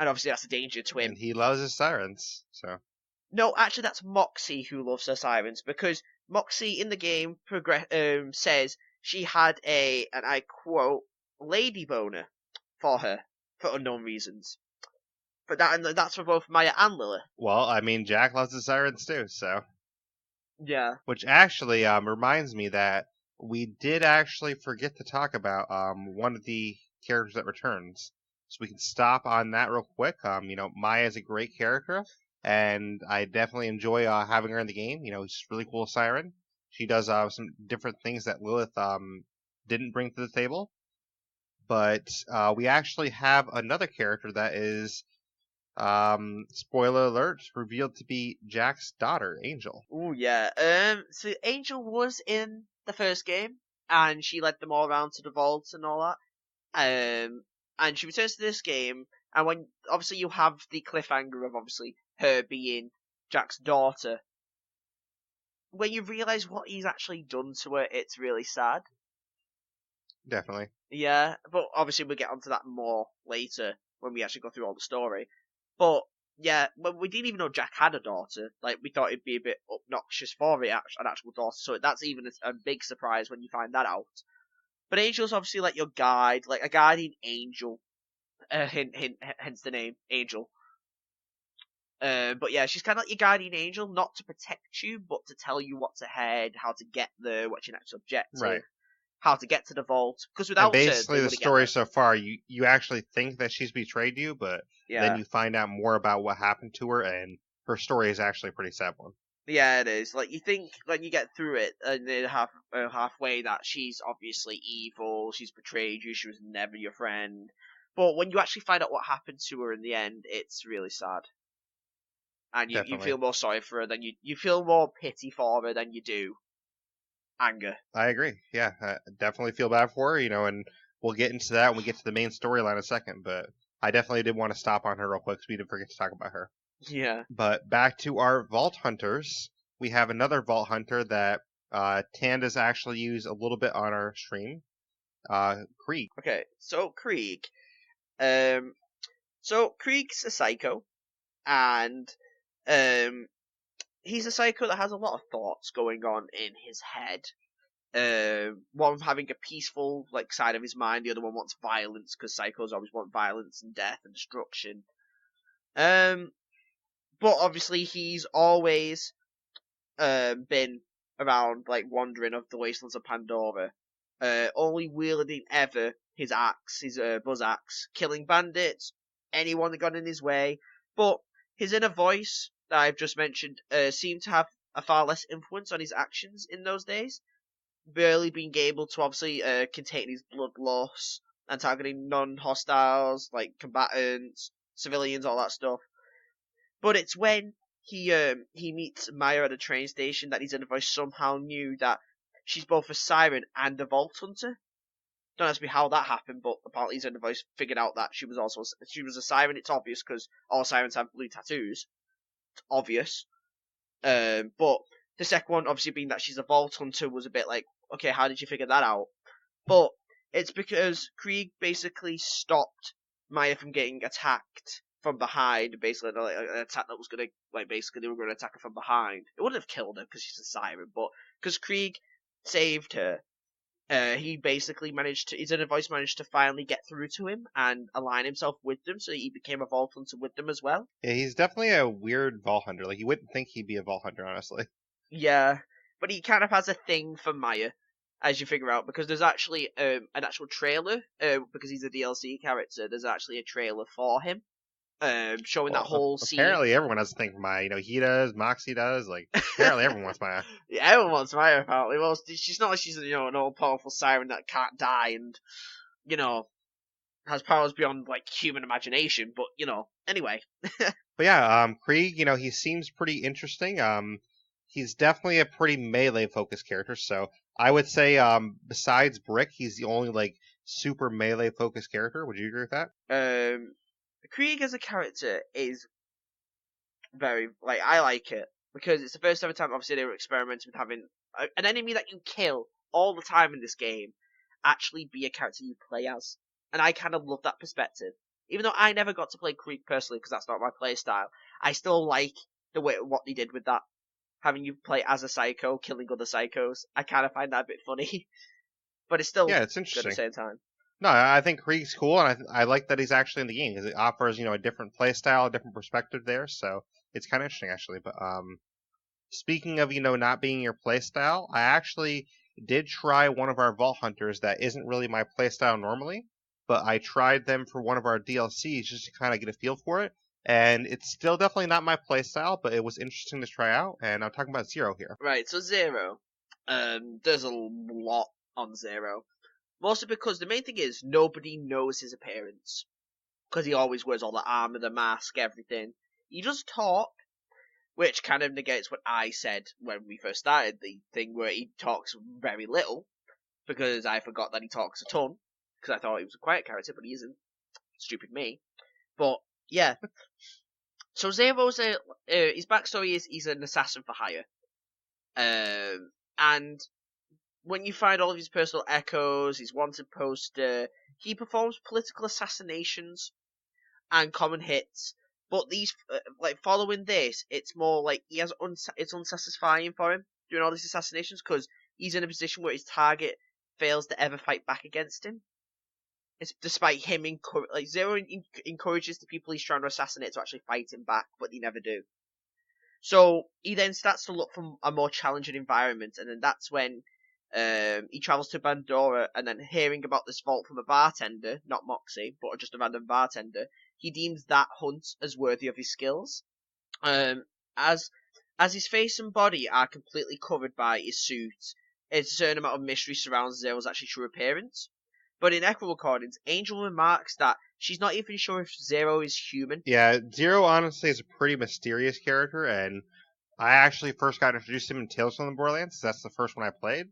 Speaker 2: and obviously that's a danger to him.
Speaker 1: And he loves his sirens, so.
Speaker 2: No, actually that's Moxie who loves her sirens, because Moxie in the game says she had and I quote, lady boner for her, for unknown reasons. But that's for both Maya and Lilith.
Speaker 1: Well, I mean, Jack loves the sirens too, so.
Speaker 2: Yeah.
Speaker 1: Which actually reminds me that we did actually forget to talk about one of the characters that returns. So we can stop on that real quick. Maya is a great character, and I definitely enjoy having her in the game. She's a really cool siren. She does some different things that Lilith didn't bring to the table. But we actually have another character that is, spoiler alert, revealed to be Jack's daughter, Angel.
Speaker 2: Oh yeah. So Angel was in the first game, and she led them all around to the vault and all that. And she returns to this game, and when obviously you have the cliffhanger of obviously her being Jack's daughter, when you realise what he's actually done to her, it's really sad.
Speaker 1: Definitely.
Speaker 2: Yeah, but obviously we'll get onto that more later when we actually go through all the story. But yeah, when we didn't even know Jack had a daughter, like we thought it'd be a bit obnoxious for an actual daughter. So that's even a big surprise when you find that out. But Angel's obviously like your guide, like a guardian angel. Hence the name Angel. But yeah, she's kind of like your guardian angel, not to protect you, but to tell you what's ahead, how to get there, what's your next objective.
Speaker 1: Right.
Speaker 2: how to get to the vault. Because
Speaker 1: And
Speaker 2: without her,
Speaker 1: basically,
Speaker 2: they
Speaker 1: the
Speaker 2: wouldn't get
Speaker 1: story
Speaker 2: there.
Speaker 1: so far, you actually think that she's betrayed you, but then
Speaker 2: Yeah.
Speaker 1: you find out more about what happened to her, and her story is actually a pretty sad one.
Speaker 2: Yeah, it is. Like, you think when you get through it, and then halfway that she's obviously evil, she's betrayed you, she was never your friend. But when you actually find out what happened to her in the end, it's really sad. And you
Speaker 1: Definitely.
Speaker 2: feel more sorry for her than you feel more pity for her than you do anger.
Speaker 1: I agree. Yeah, I definitely feel bad for her, and we'll get into that when we get to the main storyline in a second, but I definitely did want to stop on her real quick so we didn't forget to talk about her.
Speaker 2: Yeah.
Speaker 1: But back to our Vault Hunters, we have another Vault Hunter that Tanda's actually used a little bit on our stream, Krieg.
Speaker 2: Okay, so Krieg. So Krieg's a psycho, and he's a psycho that has a lot of thoughts going on in his head. One having a peaceful side of his mind, the other one wants violence because psychos always want violence and death and destruction. But obviously he's always been around wandering of the wastelands of Pandora, only wielding ever his axe, his buzz axe, killing bandits, anyone that got in his way. But his inner voice that I've just mentioned seemed to have a far less influence on his actions in those days, barely being able to obviously contain his bloodlust and targeting non-hostiles like combatants, civilians, all that stuff. But it's when he meets Maya at a train station that his inner voice somehow knew that she's both a siren and a vault hunter. Don't ask me how that happened, but apparently his inner voice figured out that she was a siren. It's obvious because all sirens have blue tattoos. It's obvious. But the second one, obviously being that she's a vault hunter, was a bit like, okay, how did you figure that out? But it's because Krieg basically stopped Maya from getting attacked from behind. Basically, an attack that was gonna basically they were gonna attack her from behind. It wouldn't have killed her because she's a siren, but because Krieg saved her, he basically his inner voice managed to finally get through to him and align himself with them, so he became a vault hunter with them as well.
Speaker 1: Yeah, he's definitely a weird Vault Hunter. Like, you wouldn't think he'd be a Vault Hunter, honestly.
Speaker 2: Yeah, but he kind of has a thing for Maya, as you figure out, because there's actually an actual trailer, because he's a DLC character, there's actually a trailer for him, showing that
Speaker 1: Well,
Speaker 2: whole scene.
Speaker 1: apparently everyone has a thing for Maya. He does, Moxie does. Like, apparently everyone wants Maya.
Speaker 2: Yeah, everyone wants Maya, apparently. Well, she's not like she's, an all-powerful siren that can't die and, has powers beyond, human imagination, but, anyway.
Speaker 1: But yeah, Krieg, he seems pretty interesting. He's definitely a pretty melee-focused character, so I would say, besides Brick, he's the only, super melee-focused character. Would you agree with that?
Speaker 2: Krieg as a character is very, I like it, because it's the first ever time, obviously, they were experimenting with having an enemy that you kill all the time in this game actually be a character you play as. And I kind of love that perspective. Even though I never got to play Krieg personally, because that's not my play style, I still like what they did with that. Having you play as a psycho, killing other psychos. I kind of find that a bit funny. But it's still
Speaker 1: Yeah, it's
Speaker 2: good at
Speaker 1: interesting.
Speaker 2: the same time.
Speaker 1: No, I think Krieg's cool, and I like that he's actually in the game because it offers a different play style, a different perspective there. So it's kind of interesting actually. But speaking of not being your play style, I actually did try one of our Vault Hunters that isn't really my play style normally, but I tried them for one of our DLCs just to kind of get a feel for it. And it's still definitely not my play style, but it was interesting to try out. And I'm talking about Zero here.
Speaker 2: Right, so Zero. There's a lot on Zero. Mostly because the main thing is nobody knows his appearance. Because he always wears all the armor, the mask, everything. He just talk, which kind of negates what I said when we first started the thing where he talks very little. Because I forgot that he talks a ton. Because I thought he was a quiet character, but he isn't. Stupid me. But, yeah. So Zero's his backstory is he's an assassin for hire. And when you find all of his personal echoes, his wanted poster, he performs political assassinations and common hits. But these, following this, it's more like it's unsatisfying for him doing all these assassinations because he's in a position where his target fails to ever fight back against him. It's despite him Zero encourages the people he's trying to assassinate to actually fight him back, but they never do. So he then starts to look for a more challenging environment, and then that's when He travels to Pandora, and then hearing about this vault from a bartender, not Moxie, but just a random bartender, he deems that hunt as worthy of his skills. Um, as his face and body are completely covered by his suit, a certain amount of mystery surrounds Zero's actually true appearance. But in Echo recordings, Angel remarks that she's not even sure if Zero is human.
Speaker 1: Yeah, Zero honestly is a pretty mysterious character, and I actually first got introduced to him in Tales from the Borderlands. That's the first one I played.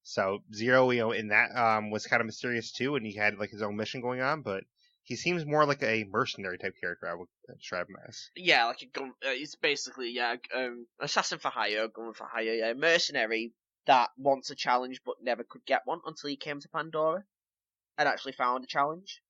Speaker 1: So Zero, in that was kind of mysterious too, and he had like his own mission going on. But he seems more like a mercenary type character. I would describe him as.
Speaker 2: Yeah, like a gun. He's basically assassin for hire, gun for hire. Yeah, mercenary that wants a challenge but never could get one until he came to Pandora and actually found a challenge.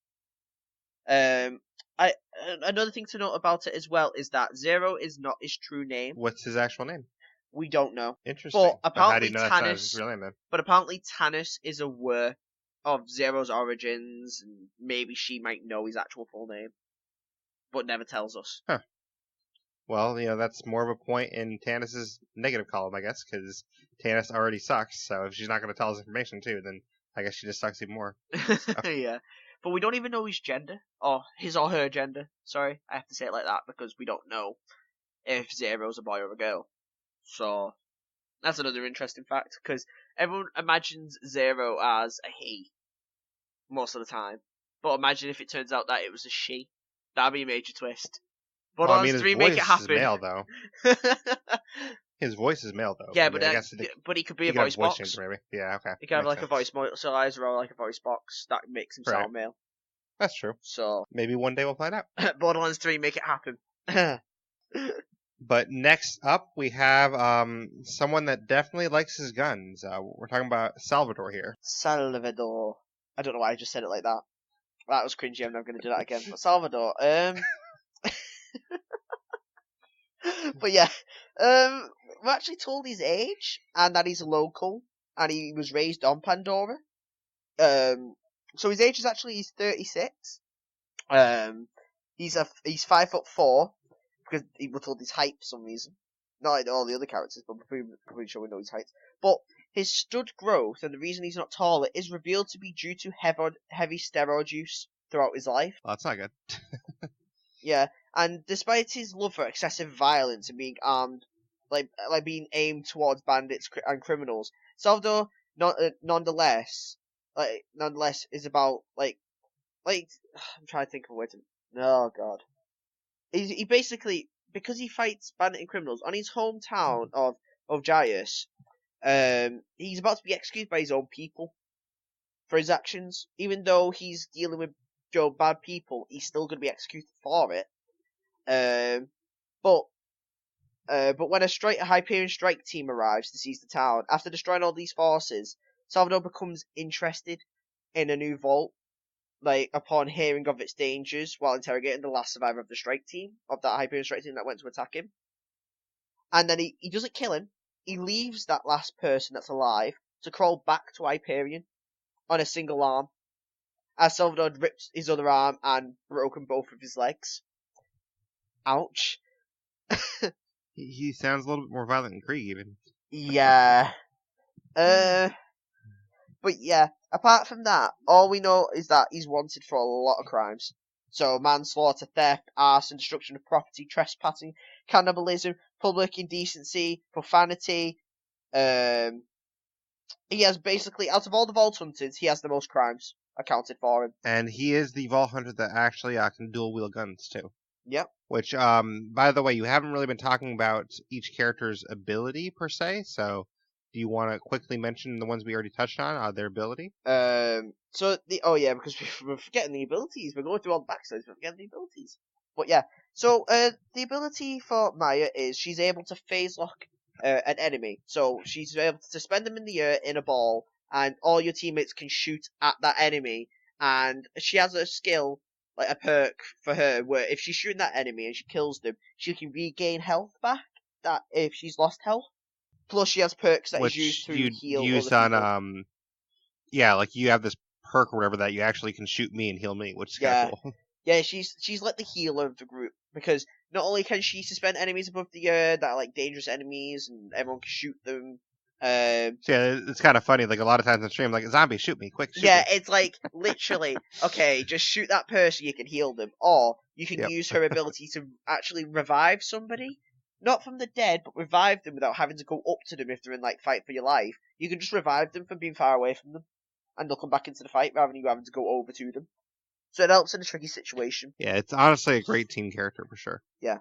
Speaker 2: Another thing to note about it as well is that Zero is not his true name.
Speaker 1: What's his actual name?
Speaker 2: We don't know.
Speaker 1: Interesting.
Speaker 2: But apparently
Speaker 1: how do you know that's not his real name, then?
Speaker 2: But apparently Tannis is aware of Zero's origins, and maybe she might know his actual full name, but never tells us.
Speaker 1: Huh. Well, that's more of a point in Tannis's negative column, I guess, because Tannis already sucks. So if she's not going to tell us information too, then I guess she just sucks even more. So.
Speaker 2: Yeah. But we don't even know his gender, or his or her gender. Sorry, I have to say it like that because we don't know if Zero's a boy or a girl. So that's another interesting fact, because everyone imagines Zero as a he most of the time. But imagine if it turns out that it was a she. That'd be a major twist. Borderlands 3 make it happen.
Speaker 1: His voice is male, though. His voice is male, though.
Speaker 2: Yeah, but he could be a voice box.
Speaker 1: Changer, maybe. Yeah, okay.
Speaker 2: He could have like a voice moisturizer or like a voice box that makes him sound male.
Speaker 1: That's true.
Speaker 2: So
Speaker 1: maybe one day we'll find out.
Speaker 2: Borderlands 3 make it happen.
Speaker 1: But next up, we have someone that definitely likes his guns. We're talking about Salvador here.
Speaker 2: Salvador. I don't know why I just said it like that. That was cringy. I'm never going to do that again. But Salvador. But yeah, we're actually told his age and that he's local and he was raised on Pandora. So his age is actually he's 36. He's 5'4", because we're told his height for some reason. Not like all the other characters, but we're pretty sure we know his height. But his stud growth and the reason he's not taller is revealed to be due to heavy steroid use throughout his life.
Speaker 1: Well, that's not good.
Speaker 2: Yeah, and despite his love for excessive violence and being armed, like being aimed towards bandits and criminals, Salvador nonetheless is about like I'm trying to think of a way to. Oh God, he basically, because he fights bandit and criminals on his hometown of Jaius, he's about to be executed by his own people for his actions. Even though he's dealing with bad people, he's still going to be executed for it. But when a Hyperion strike team arrives to seize the town, after destroying all these forces, Salvador becomes interested in a new vault, upon hearing of its dangers while interrogating the last survivor of the strike team, of that Hyperion strike team that went to attack him. And then he doesn't kill him, he leaves that last person that's alive to crawl back to Hyperion on a single arm, as Salvador had ripped his other arm and broken both of his legs. Ouch.
Speaker 1: He sounds a little bit more violent than Krieg, even.
Speaker 2: Yeah. But yeah, apart from that, all we know is that he's wanted for a lot of crimes. So manslaughter, theft, arson, destruction of property, trespassing, cannibalism, public indecency, profanity. He has basically, out of all the Vault Hunters, he has the most crimes accounted for him.
Speaker 1: And he is the Vault Hunter that actually can dual wield guns too.
Speaker 2: Yep.
Speaker 1: Which, by the way, you haven't really been talking about each character's ability per se. So, do you want to quickly mention the ones we already touched on, their ability?
Speaker 2: Because we're forgetting the abilities. We're going through all the backstories, we're forgetting the abilities. But yeah, so the ability for Maya is she's able to phase lock an enemy. So she's able to suspend them in the air in a ball, and all your teammates can shoot at that enemy. And she has a skill, like a perk for her, where if she's shooting that enemy and she kills them, she can regain health back. That if she's lost health. Plus, she has perks that is used to heal.
Speaker 1: Used on yeah, like you have this perk or whatever that you actually can shoot me and heal me, which is kind of cool.
Speaker 2: Yeah, she's like the healer of the group, because not only can she suspend enemies above the air that are like dangerous enemies and everyone can shoot them,
Speaker 1: So yeah, it's kind of funny. Like a lot of times in the stream, like zombie, shoot me, quick, shoot me.
Speaker 2: It's like literally, okay, just shoot that person, you can heal them, or you can
Speaker 1: Yep.
Speaker 2: use her ability to actually revive somebody, not from the dead, but revive them without having to go up to them if they're in like fight for your life. You can just revive them from being far away from them, and they'll come back into the fight rather than you having to go over to them. So it helps in a tricky situation.
Speaker 1: Yeah, it's honestly a great team character for sure.
Speaker 2: Yeah.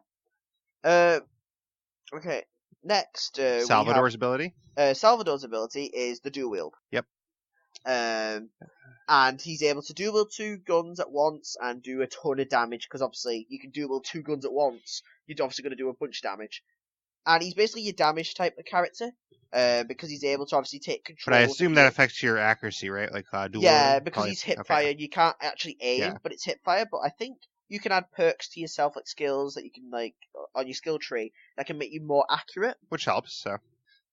Speaker 2: Okay. Next,
Speaker 1: Salvador's ability.
Speaker 2: Salvador's ability is the dual wield.
Speaker 1: Yep.
Speaker 2: And he's able to dual wield 2 guns at once and do a ton of damage, because obviously you can dual wield 2 guns at once. You're obviously going to do a bunch of damage. And he's basically your damage type of character, because he's able to obviously take control.
Speaker 1: But I assume that affects your accuracy, right? Like dual.
Speaker 2: Yeah, because he's hip fire. You can't actually aim,
Speaker 1: Yeah.
Speaker 2: but it's hip fire. But I think you can add perks to yourself, like skills that you can like on your skill tree that can make you more accurate.
Speaker 1: Which helps. So,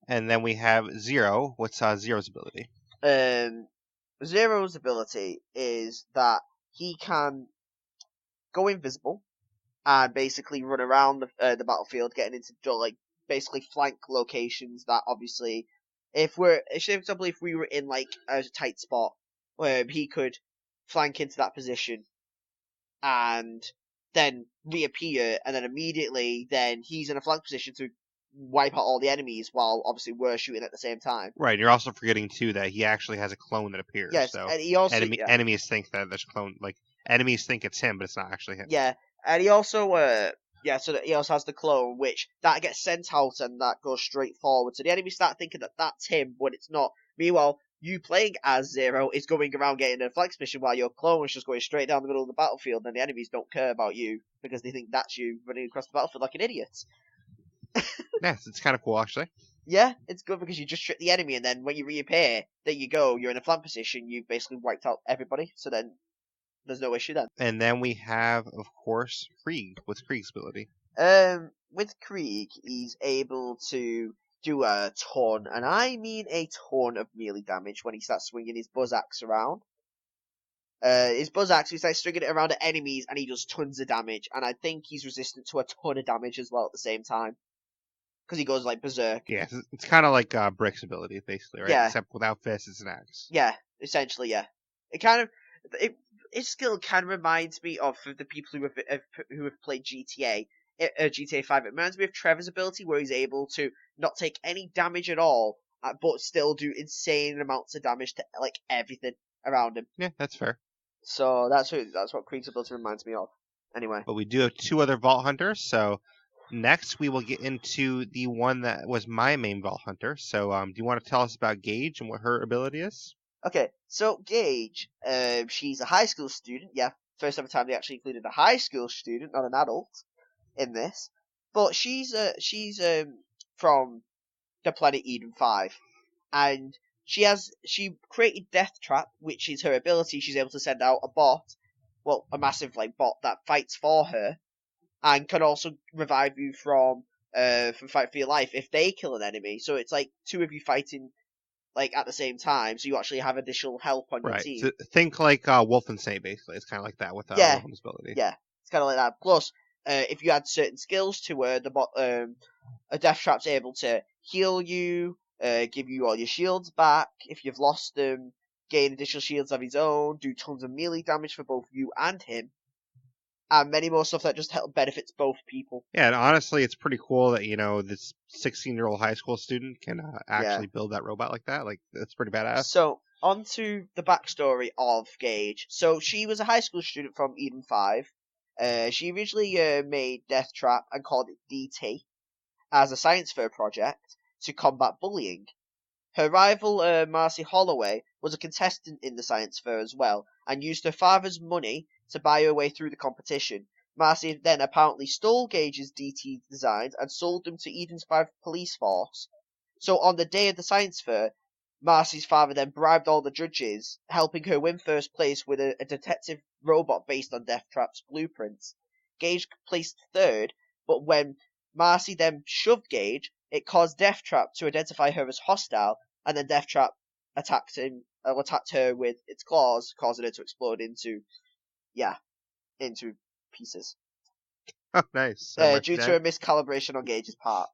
Speaker 1: and then we have Zero. What's Zero's ability?
Speaker 2: Zero's ability is that he can go invisible and basically run around the battlefield, getting into like basically flank locations that obviously, for example, if we were in like a tight spot, he could flank into that position and then reappear, and then immediately then he's in a flank position to wipe out all the enemies while obviously we're shooting at the same time.
Speaker 1: Right, and you're also forgetting too that he actually has a clone that appears.
Speaker 2: Yes,
Speaker 1: so
Speaker 2: and he also
Speaker 1: enemies think that there's clone, like enemies think it's him, but it's not actually him.
Speaker 2: Yeah, and he also so that he also has the clone, which that gets sent out and that goes straight forward. So the enemies start thinking that that's him, but it's not. Meanwhile, you playing as Zero is going around getting a flank mission while your clone is just going straight down the middle of the battlefield, and the enemies don't care about you because they think that's you running across the battlefield like an idiot.
Speaker 1: Yes, it's kind of cool actually.
Speaker 2: Yeah, it's good because you just trick the enemy, and then when you reappear, there you go, you're in a flank position, you've basically wiped out everybody, so then there's no issue then.
Speaker 1: And then we have, of course, Krieg. What's Krieg's ability?
Speaker 2: With Krieg, he's able to do a ton, and I mean a ton of melee damage when he starts swinging his buzz axe around. His buzz axe, he starts swinging it around at enemies, and he does tons of damage, and I think he's resistant to a ton of damage as well at the same time. Because he goes like berserk.
Speaker 1: Yeah, it's kind of like Brick's ability, basically, right?
Speaker 2: Yeah.
Speaker 1: Except without fists, it's an axe.
Speaker 2: Yeah, essentially, yeah. It kind of, his skill kind of reminds me of the people who have played GTA, GTA 5. It reminds me of Trevor's ability, where he's able to not take any damage at all, but still do insane amounts of damage to like everything around him.
Speaker 1: Yeah, that's fair.
Speaker 2: So that's what Krieg's ability reminds me of. Anyway.
Speaker 1: But we do have 2 other Vault Hunters, so next we will get into the one that was my main Vault Hunter. So do you want to tell us about Gage and what her ability is?
Speaker 2: Okay, so Gage, she's a high school student. Yeah, first ever time they actually included a high school student, not an adult, in this. But she's from the planet Eden 5, and she created Death Trap, which is her ability. She's able to send out a bot, well, a massive like bot that fights for her, and can also revive you from Fight for Your Life if they kill an enemy. So it's like 2 of you fighting like at the same time, so you actually have additional help on your team.
Speaker 1: So think like Wolfenstein, basically. It's kind of like that with Wolfen's ability.
Speaker 2: Yeah, it's kind of like that. Plus, if you add certain skills to her, a Death Trap's able to heal you, give you all your shields back if you've lost them, gain additional shields of his own, do tons of melee damage for both you and him, and many more stuff that just benefits both people.
Speaker 1: Yeah, and honestly, it's pretty cool that, this 16-year-old high school student can actually build that robot like that. Like, that's pretty badass.
Speaker 2: So, on to the backstory of Gage. So, she was a high school student from Eden 5. She originally made Death Trap and called it DT as a science fair project to combat bullying. Her rival, Marcy Holloway, was a contestant in the science fair as well, and used her father's money to buy her way through the competition. Marcy then apparently stole Gage's DT designs and sold them to Eden's 5 police force. So on the day of the science fair, Marcy's father then bribed all the judges, helping her win first place with a detective robot based on Death Trap's blueprints. Gage placed third, but when Marcy then shoved Gage, it caused Death Trap to identify her as hostile, and then Death Trap attacked her with its claws, causing her to explode into pieces.
Speaker 1: Oh, nice.
Speaker 2: Due to a miscalibration on Gage's part.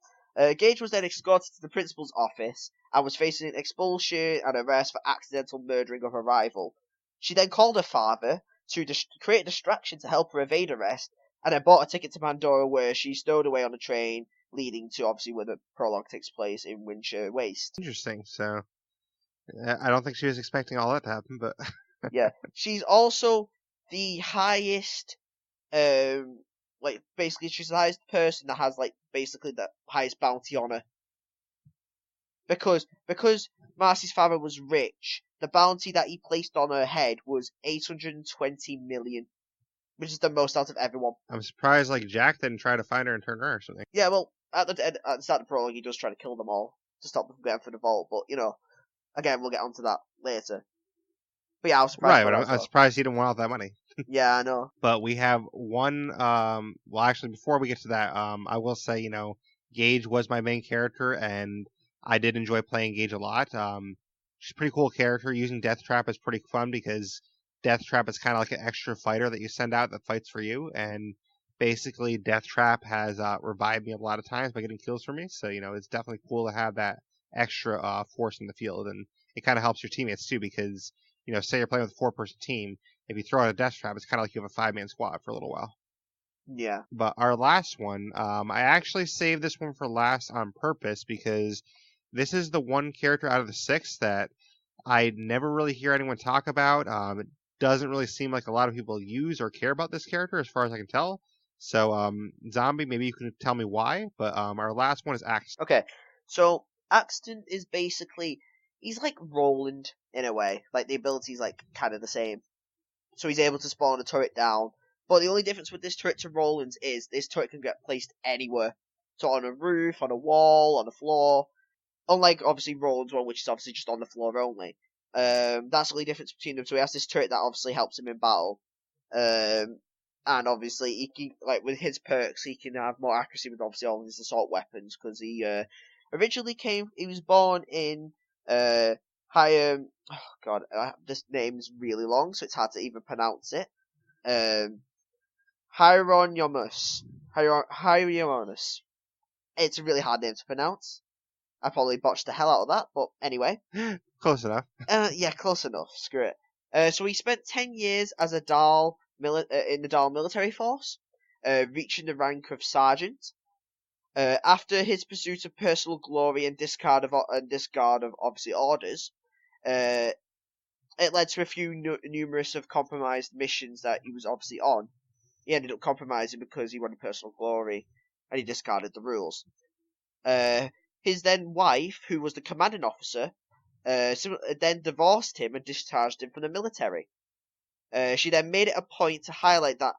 Speaker 2: Gage was then escorted to the principal's office, and was facing expulsion and arrest for accidental murdering of a rival. She then called her father to create a distraction to help her evade arrest, and then bought a ticket to Pandora where she stowed away on a train, leading to obviously where the prologue takes place in Windsor Waste.
Speaker 1: Interesting. So I don't think she was expecting all that to happen, but
Speaker 2: Yeah, she's also the highest, basically she's the highest person that has basically the highest bounty on her. Because Marcy's father was rich, the bounty that he placed on her head was 820 million, which is the most out of everyone.
Speaker 1: I'm surprised Jack didn't try to find her and turn her or something.
Speaker 2: Yeah, well, at the start of the prologue, he does try to kill them all to stop them from getting for the vault, but again, we'll get onto that later. But yeah, I was surprised.
Speaker 1: Right, but I'm surprised he didn't want all that money.
Speaker 2: Yeah, I know.
Speaker 1: But we have one. Well, actually, before we get to that, I will say, Gage was my main character, and I did enjoy playing Gage a lot. She's a pretty cool character. Using Death Trap is pretty fun because Death Trap is kind of like an extra fighter that you send out that fights for you, and basically Death Trap has revived me a lot of times by getting kills for me. So it's definitely cool to have that extra force in the field, and it kind of helps your teammates too because say you're playing with a 4-person team. If you throw out a Death Trap, it's kind of like you have a 5-man squad for a little while.
Speaker 2: Yeah.
Speaker 1: But our last one, I actually saved this one for last on purpose because this is the one character out of the 6 that I never really hear anyone talk about. It doesn't really seem like a lot of people use or care about this character as far as I can tell. So, Zombie, maybe you can tell me why, but our last one is Axton.
Speaker 2: Okay, so Axton is basically, he's like Roland in a way. Like, the ability's kind of the same. So he's able to spawn a turret down. But the only difference with this turret to Roland's is this turret can get placed anywhere. So on a roof, on a wall, on the floor. Unlike, obviously, Roland's one, which is obviously just on the floor only. That's the only difference between them. So he has this turret that obviously helps him in battle. And obviously, he can, with his perks, he can have more accuracy with obviously all of his assault weapons. Because he originally he was born in Hiram. Oh god, this name's really long, so it's hard to even pronounce it. Hieronymus. Hieronymus. It's a really hard name to pronounce. I probably botched the hell out of that, but anyway.
Speaker 1: Close enough.
Speaker 2: Yeah, close enough. Screw it. So he spent 10 years as a Dahl in the Dahl military force, reaching the rank of sergeant. After his pursuit of personal glory and discard of obviously orders, it led to a few numerous of compromised missions that he was obviously on. He ended up compromising because he wanted personal glory, and he discarded the rules. His then wife, who was the commanding officer, then divorced him and discharged him from the military. She then made it a point to highlight that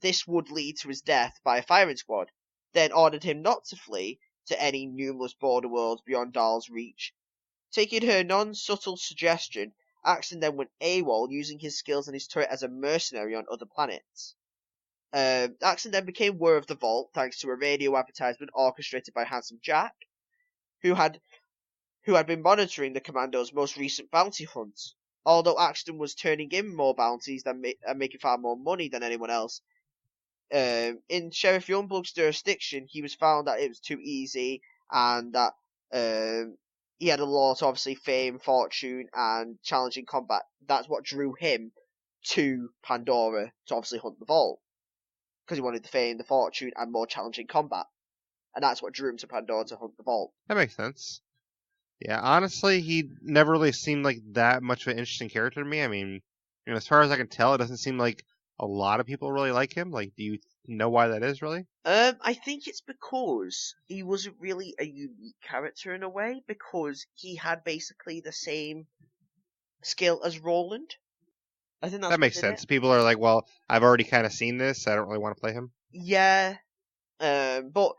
Speaker 2: this would lead to his death by a firing squad, then ordered him not to flee to any numerous border worlds beyond Dahl's reach. Taking her non-subtle suggestion, Axton then went AWOL, using his skills and his turret as a mercenary on other planets. Axton then became aware of the vault thanks to a radio advertisement orchestrated by Handsome Jack, who had been monitoring the Commando's most recent bounty hunts. Although Axton was turning in more bounties and making far more money than anyone else, in Sheriff Youngblood's jurisdiction, he was found that it was too easy and that he had a lot of obviously fame, fortune, and challenging combat. That's what drew him to Pandora to obviously hunt the vault, because he wanted the fame, the fortune, and more challenging combat. And that's what drew him to Pandora to hunt the vault.
Speaker 1: That makes sense. Yeah, honestly, he never really seemed like that much of an interesting character to me. I mean, as far as I can tell, it doesn't seem like a lot of people really like him. Do you know why that is, really?
Speaker 2: I think it's because he wasn't really a unique character in a way, because he had basically the same skill as Roland. I think that
Speaker 1: makes sense. People are like, well, I've already kind of seen this, so I don't really want to play him.
Speaker 2: Yeah. But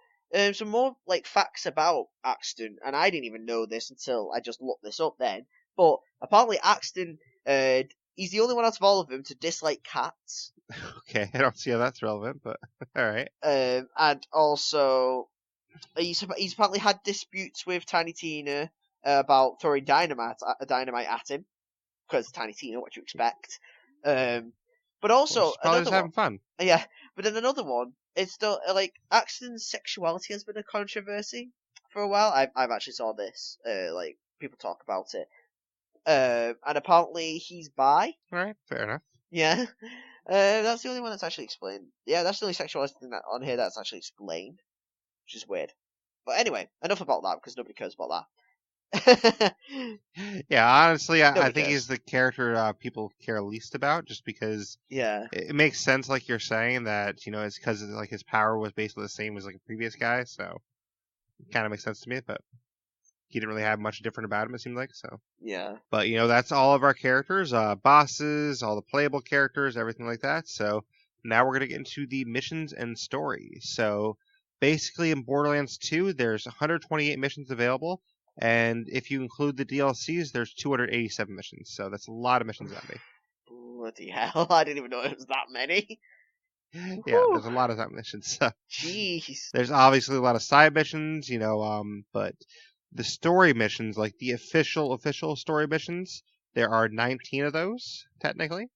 Speaker 2: some more facts about Axton, and I didn't even know this until I just looked this up then. But apparently Axton, he's the only one out of all of them to dislike cats.
Speaker 1: Okay, I don't see how that's relevant, but alright.
Speaker 2: And also, he's apparently had disputes with Tiny Tina about throwing dynamite at him, because Tiny Tina, what do you expect? But also,
Speaker 1: she's probably just having fun.
Speaker 2: Yeah, but then another one, it's still, Axton's sexuality has been a controversy for a while. I've actually saw this, like people talk about it. And apparently he's bi.
Speaker 1: All right, fair enough.
Speaker 2: Yeah. That's the only one that's actually explained. Yeah, that's the only sexuality thing that on here that's actually explained, which is weird. But anyway, enough about that because nobody cares about that.
Speaker 1: Yeah, honestly, I
Speaker 2: Nobody
Speaker 1: think
Speaker 2: cares.
Speaker 1: he's the character people care least about, just because
Speaker 2: Yeah.
Speaker 1: it makes sense, like you're saying, that it's because like his power was basically the same as like a previous guy, so it kind of makes sense to me. But he didn't really have much different about him, it seemed like. So,
Speaker 2: Yeah.
Speaker 1: but that's all of our characters, bosses, all the playable characters, everything like that. So now we're gonna get into the missions and story. So basically, in Borderlands 2, there's 128 missions available. And if you include the DLCs, there's 287 missions. So that's a lot of missions, Zombie.
Speaker 2: Bloody hell! I didn't even know it was that many.
Speaker 1: Yeah,
Speaker 2: Whew.
Speaker 1: there's a lot of that missions. So
Speaker 2: Jeez.
Speaker 1: there's obviously a lot of side missions, but the story missions, like the official story missions, there are 19 of those technically.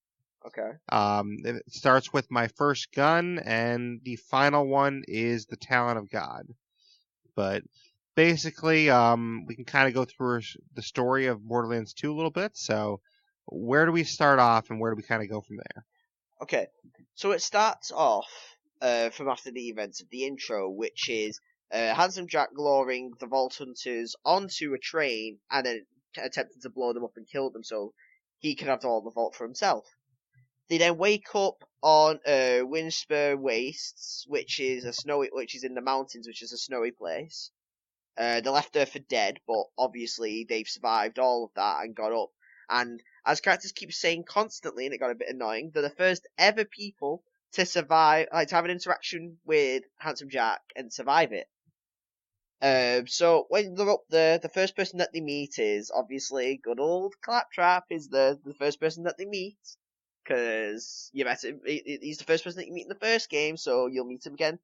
Speaker 2: Okay.
Speaker 1: It starts with my first gun, and the final one is the Talent of God. But basically, we can kind of go through the story of Borderlands 2 a little bit. So, where do we start off, and where do we kind of go from there?
Speaker 2: Okay. So it starts off from after the events of the intro, which is Handsome Jack luring the Vault Hunters onto a train and then attempting to blow them up and kill them so he can have all the vault for himself. They then wake up on Winspur Wastes, which is in the mountains, which is a snowy place. They're left there for dead, but obviously they've survived all of that and got up. And as characters keep saying constantly, and it got a bit annoying, they're the first ever people to survive, like to have an interaction with Handsome Jack and survive it. So when they're up there, the first person that they meet is obviously good old Claptrap is the first person that they meet. Because you met him, he's the first person that you meet in the first game, so you'll meet him again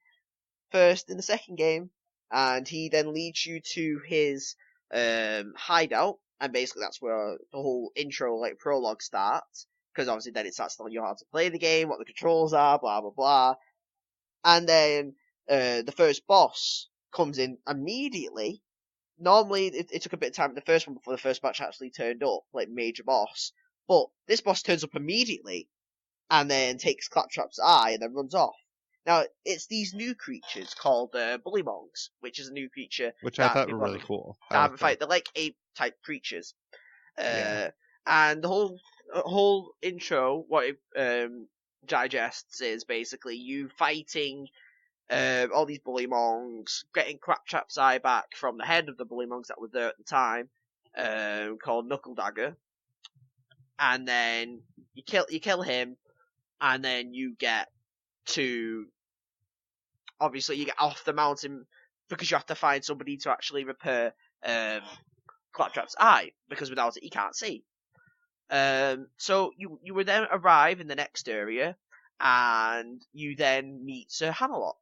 Speaker 2: first in the second game. And he then leads you to his hideout, and basically that's where the whole intro, like prologue, starts. Because obviously then it starts telling you how to play the game, what the controls are, blah blah blah. And then the first boss comes in immediately. Normally it took a bit of time in the first one before the first match actually turned up, like major boss. But this boss turns up immediately, and then takes Claptrap's eye, and then runs off. Now, it's these new creatures called Bullymongs, which is a new creature
Speaker 1: Which I
Speaker 2: that
Speaker 1: thought were
Speaker 2: people
Speaker 1: really cool.
Speaker 2: haven't fight. They're like ape-type creatures.
Speaker 1: Yeah.
Speaker 2: And the whole intro, what it digests is basically you fighting all these Bullymongs, getting Claptrap's eye back from the head of the Bullymongs that were there at the time, called Knuckle Dagger. And then you kill him, and then you get to, obviously you get off the mountain because you have to find somebody to actually repair Claptrap's eye, because without it he can't see. So you would then arrive in the next area, and you then meet Sir Hammerlock,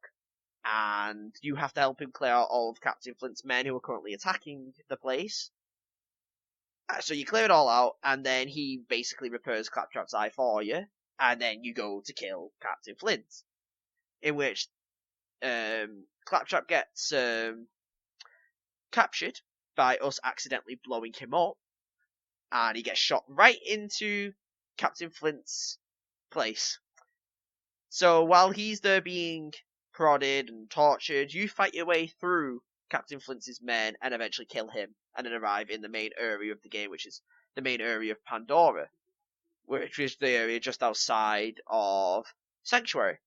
Speaker 2: and you have to help him clear out all of Captain Flint's men who are currently attacking the place. So you clear it all out, and then he basically repairs Claptrap's eye for you, and then you go to kill Captain Flint, in which Claptrap gets captured by us accidentally blowing him up, and he gets shot right into Captain Flint's place. So while he's there being prodded and tortured, you fight your way through Captain Flint's men and eventually kill him, and then arrive in the main area of the game, which is the main area of Pandora, which is the area just outside of Sanctuary,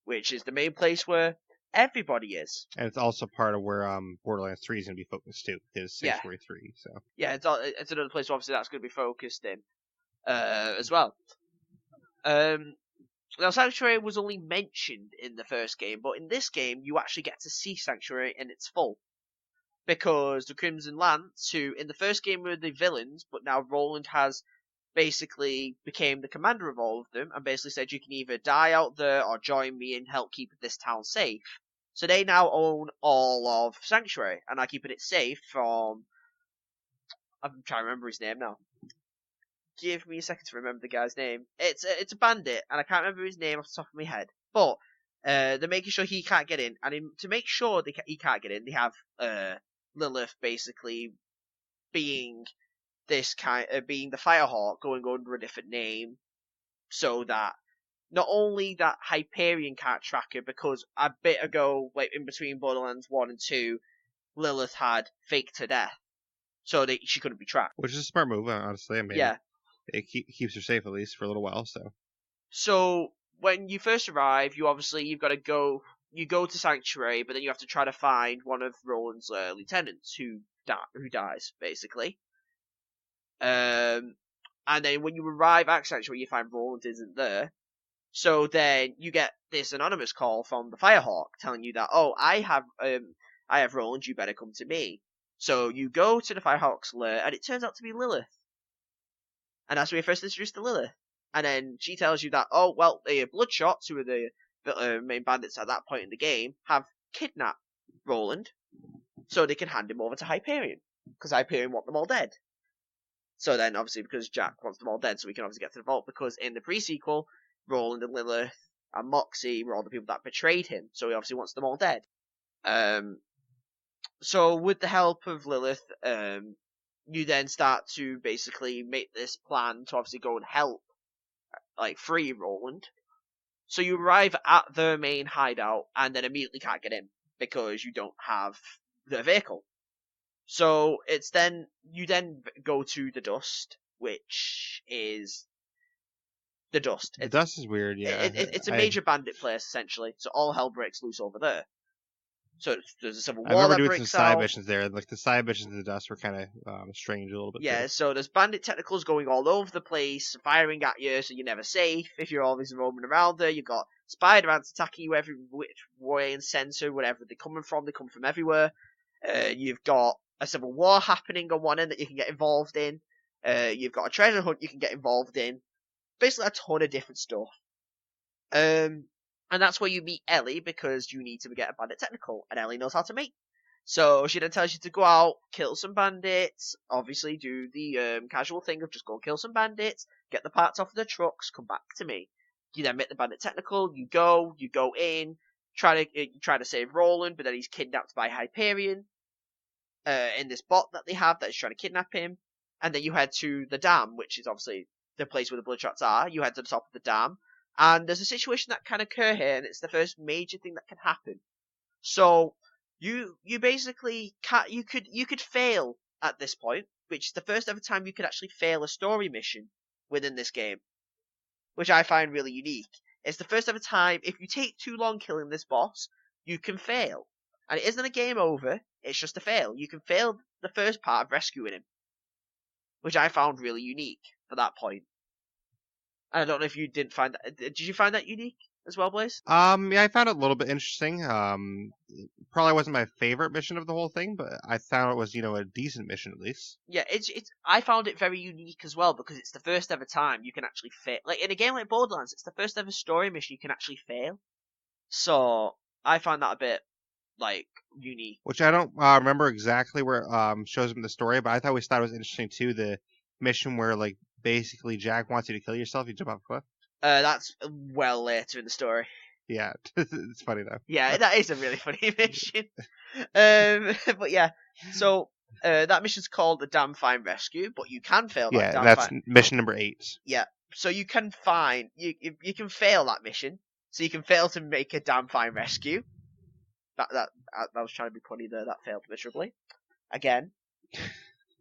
Speaker 2: which is the main place where everybody is.
Speaker 1: And it's also part of where Borderlands 3 is going to be focused too, because Sanctuary 3. So
Speaker 2: yeah, it's another place obviously that's going to be focused in as well. Now, Sanctuary was only mentioned in the first game, but in this game you actually get to see Sanctuary in its full. Because the Crimson Lance, who in the first game were the villains, but now Roland has basically became the commander of all of them, and basically said you can either die out there or join me and help keep this town safe. So they now own all of Sanctuary, and are keeping it safe from... I'm trying to remember his name now. Give me a second to remember the guy's name. It's a bandit, and I can't remember his name off the top of my head. But they're making sure he can't get in, and to make sure he can't get in, they have Lilith basically being being the Firehawk, going under a different name, so that not only that Hyperion can't track her, because a bit ago, like in between Borderlands 1 and 2, Lilith had faked her death, so that she couldn't be tracked.
Speaker 1: Which is a smart move, honestly. I mean,
Speaker 2: Yeah.
Speaker 1: it keeps her safe at least for a little while.
Speaker 2: So when you first arrive, you've got to go. You go to Sanctuary, but then you have to try to find one of Roland's lieutenants who dies basically. And then when you arrive at Sanctuary, you find Roland isn't there. So then you get this anonymous call from the Firehawk telling you that, oh, I have Roland, you better come to me. So you go to the Firehawk's lair, and it turns out to be Lilith. And that's where you're first introduced to Lilith. And then she tells you that, oh, well, the Bloodshots, who are the main bandits at that point in the game, have kidnapped Roland, so they can hand him over to Hyperion, because Hyperion want them all dead. So then, obviously, because Jack wants them all dead, so we can obviously get to the vault, because in the pre-sequel, Roland and Lilith and Moxie were all the people that betrayed him, so he obviously wants them all dead. So with the help of Lilith, you then start to basically make this plan to obviously go and help, like, free Roland. So you arrive at their main hideout and then immediately can't get in because you don't have the vehicle. So you then go to the Dust, which is the Dust.
Speaker 1: The Dust is weird, yeah.
Speaker 2: It's a major bandit place, essentially, so all hell breaks loose over there. So there's a civil war.
Speaker 1: I remember doing some side missions there. Like the side missions in the Dust were kind of strange a little bit.
Speaker 2: Yeah, so there's bandit tentacles going all over the place, firing at you, so you're never safe if you're always roaming around there. You've got spider ants attacking you every which way and center, wherever they're coming from. They come from everywhere. You've got a civil war happening on one end that you can get involved in. You've got a treasure hunt you can get involved in. Basically, a ton of different stuff. And that's where you meet Ellie, because you need to get a bandit technical, and Ellie knows how to make. So she then tells you to go out, kill some bandits, obviously do the casual thing of just go and kill some bandits, get the parts off of the trucks, come back to me. You then make the bandit technical, you go in, try to save Roland, but then he's kidnapped by Hyperion, in this bot that they have that is trying to kidnap him, and then you head to the dam, which is obviously the place where the Bloodshots are. You head to the top of the dam, and there's a situation that can occur here, and it's the first major thing that can happen. So you basically you could fail at this point, which is the first ever time you could actually fail a story mission within this game, which I find really unique. It's the first ever time, if you take too long killing this boss, you can fail. And it isn't a game over, it's just a fail. You can fail the first part of rescuing him, which I found really unique for that point. I don't know if you didn't find that. Did you find that unique as well, Blaise?
Speaker 1: Yeah, I found it a little bit interesting. Probably wasn't my favorite mission of the whole thing, but I found it was, a decent mission at least.
Speaker 2: Yeah, it's. I found it very unique as well, because it's the first ever time you can actually fail. Like in a game like Borderlands, it's the first ever story mission you can actually fail. So I found that a bit unique.
Speaker 1: Which I don't remember exactly where it shows up in the story, but I always thought it was interesting too. The mission where basically Jack wants you to kill yourself, you jump off a cliff.
Speaker 2: That's well later in the story.
Speaker 1: Yeah, it's funny though.
Speaker 2: Yeah, that is a really funny mission. But yeah, so that mission's called the Damn Fine Rescue, but you can fail that.
Speaker 1: Yeah, that's mission number 8.
Speaker 2: Yeah, so you can you can fail that mission. So you can fail to make a Damn Fine Rescue. That was trying to be funny there. That failed miserably again.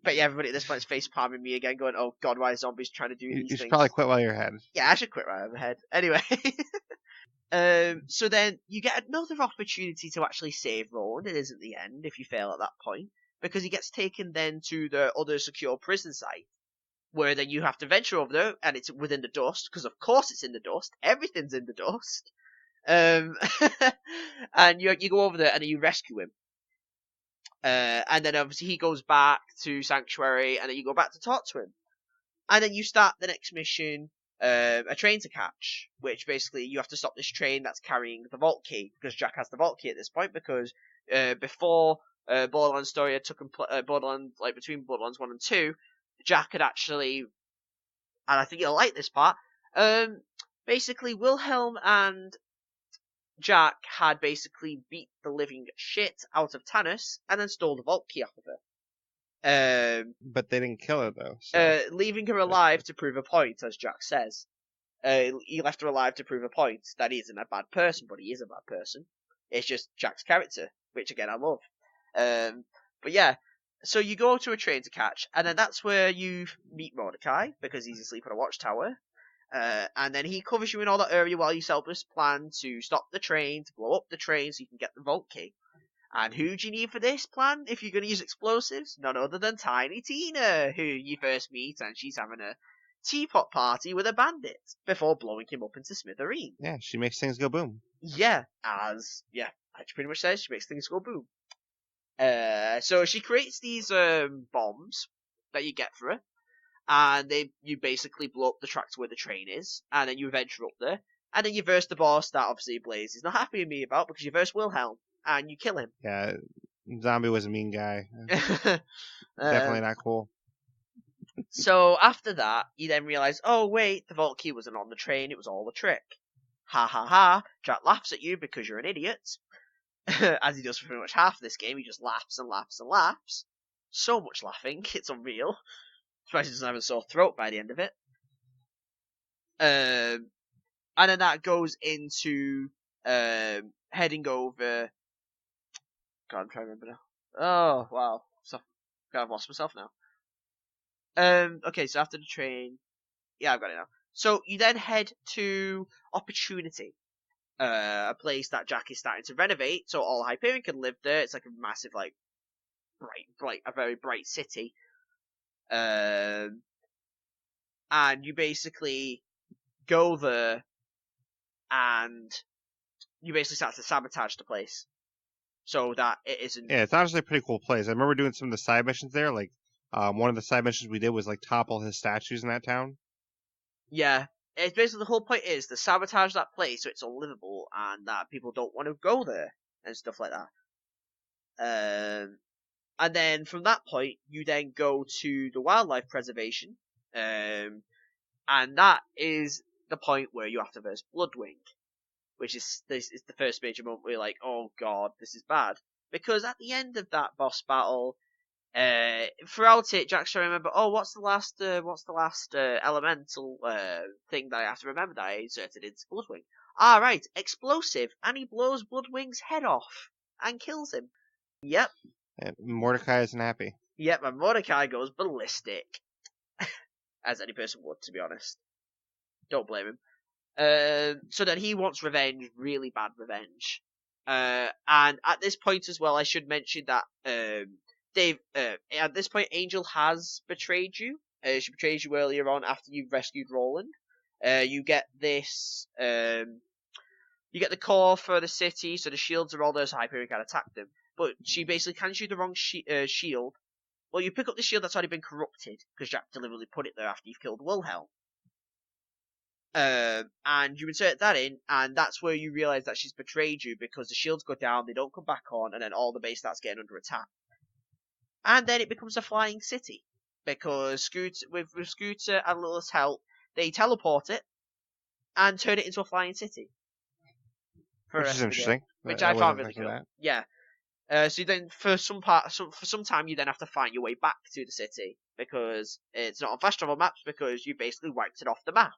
Speaker 2: But yeah, everybody at this point is face palming me again, going, "Oh God, why are zombies trying to do these things?"
Speaker 1: You should probably quit while you're ahead.
Speaker 2: Yeah, I should quit while I'm ahead. Anyway, so then you get another opportunity to actually save Roland. It isn't the end if you fail at that point, because he gets taken then to the other secure prison site, where then you have to venture over there, and it's within the Dust, because of course it's in the Dust. Everything's in the Dust. And you go over there and you rescue him. And then obviously he goes back to Sanctuary, and then you go back to talk to him. And then you start the next mission, a train to catch, which basically you have to stop this train that's carrying the vault key, because Jack has the vault key at this point, because before Borderlands story had taken Borderlands, between Borderlands 1 and 2, Jack had actually, and I think you'll like this part, basically Wilhelm and Jack had basically beat the living shit out of Tannis and then stole the vault key off of her.
Speaker 1: But they didn't kill her though. So.
Speaker 2: Leaving her alive to prove a point, as Jack says. He left her alive to prove a point that he isn't a bad person, but he is a bad person. It's just Jack's character, which again I love. But yeah, so you go to a train to catch, and then that's where you meet Mordecai, because he's asleep on a watchtower. And then he covers you in all that area while you set up this plan to stop the train, to blow up the train so you can get the vault key. And who do you need for this plan if you're going to use explosives? None other than Tiny Tina, who you first meet, and she's having a teapot party with a bandit before blowing him up into smithereens.
Speaker 1: Yeah, she makes things go boom.
Speaker 2: Yeah, as she pretty much says, she makes things go boom. So she creates these bombs that you get for her, and you basically blow up the track to where the train is, and then you venture up there, and then you verse the boss that obviously Blaise is not happy with me about because you verse Wilhelm, and you kill him.
Speaker 1: Yeah, Zombie was a mean guy. Definitely not cool.
Speaker 2: So after that, you then realise, oh wait, the vault key wasn't on the train, it was all a trick. Ha ha ha, Jack laughs at you because you're an idiot. As he does for pretty much half of this game, he just laughs and laughs and laughs. So much laughing, it's unreal. Especially he doesn't have a sore throat by the end of it. And then that goes into heading over... God, I'm trying to remember now. Oh, wow. God, I've lost myself now. Okay, so after the train... Yeah, I've got it now. So you then head to Opportunity. A place that Jack is starting to renovate, so all Hyperion can live there. It's like a massive, like, a very bright city. And you basically go there, and you basically start to sabotage the place, so that it isn't...
Speaker 1: Yeah, it's honestly a pretty cool place. I remember doing some of the side missions there, like, one of the side missions we did was, like, topple his statues in that town.
Speaker 2: Yeah. It's basically the whole point is to sabotage that place so it's unlivable and that people don't want to go there and stuff like that. And then from that point, you then go to the wildlife preservation, and that is the point where you have to verse Bloodwing, which is the first major moment where you're like, oh god, this is bad, because at the end of that boss battle. Throughout it, Jack's trying to remember, oh, what's the last elemental thing that I have to remember that I inserted into Bloodwing? Ah, right, explosive, and he blows Bloodwing's head off and kills him. Yep.
Speaker 1: And Mordecai isn't happy.
Speaker 2: Yep, and Mordecai goes ballistic. As any person would, to be honest. Don't blame him. So then he wants revenge, really bad revenge. And at this point as well, I should mention that Dave, at this point, Angel has betrayed you. She betrayed you earlier on after you've rescued Roland. You get this, you get the core for the city, so the shields are all there so Hyperion can attack them. But she basically hands you the wrong shield. Well, you pick up the shield that's already been corrupted, because Jack deliberately put it there after you've killed Wilhelm. And you insert that in, and that's where you realise that she's betrayed you, because the shields go down, they don't come back on, and then all the base starts getting under attack. And then it becomes a flying city, because with Scooter and Lilith's help, they teleport it and turn it into a flying city.
Speaker 1: Which is interesting.
Speaker 2: Which I found really cool. Yeah. So then, for some time, you then have to find your way back to the city, because it's not on fast travel maps, because you basically wiped it off the map.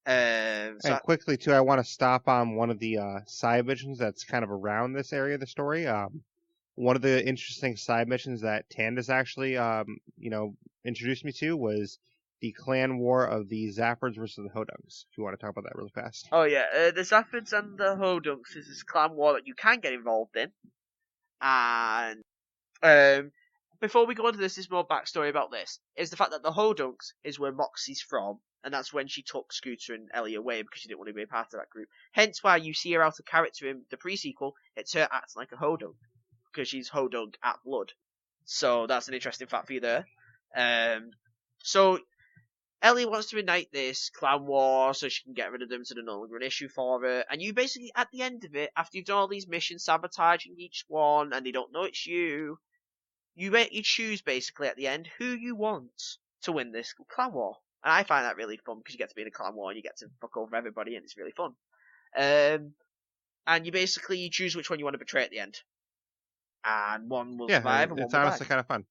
Speaker 1: And quickly too, I want to stop on one of the side missions that's kind of around this area of the story. One of the interesting side missions that Tandis actually, introduced me to was the clan war of the Zaffords versus the Hodunks. If you want to talk about that really fast.
Speaker 2: Oh yeah, the Zaffords and the Hodunks is this clan war that you can get involved in. And before we go into this, there's more backstory about this. Is the fact that the Hodunks is where Moxie's from, and that's when she took Scooter and Ellie away because she didn't want to be a part of that group. Hence why you see her out of character in the pre-sequel. It's her acting like a Hodunk, because she's Hodunk at blood. So that's an interesting fact for you there. So Ellie wants to ignite this clan war so she can get rid of them so they're no longer an issue for her. And you basically, at the end of it, after you've done all these missions, sabotaging each one, and they don't know it's you choose basically at the end who you want to win this clan war. And I find that really fun because you get to be in a clan war and you get to fuck over everybody and it's really fun. and you basically choose which one you want to betray at the end. And one will
Speaker 1: Yeah,
Speaker 2: survive and one
Speaker 1: it's
Speaker 2: will
Speaker 1: honestly
Speaker 2: die.
Speaker 1: kind of fun.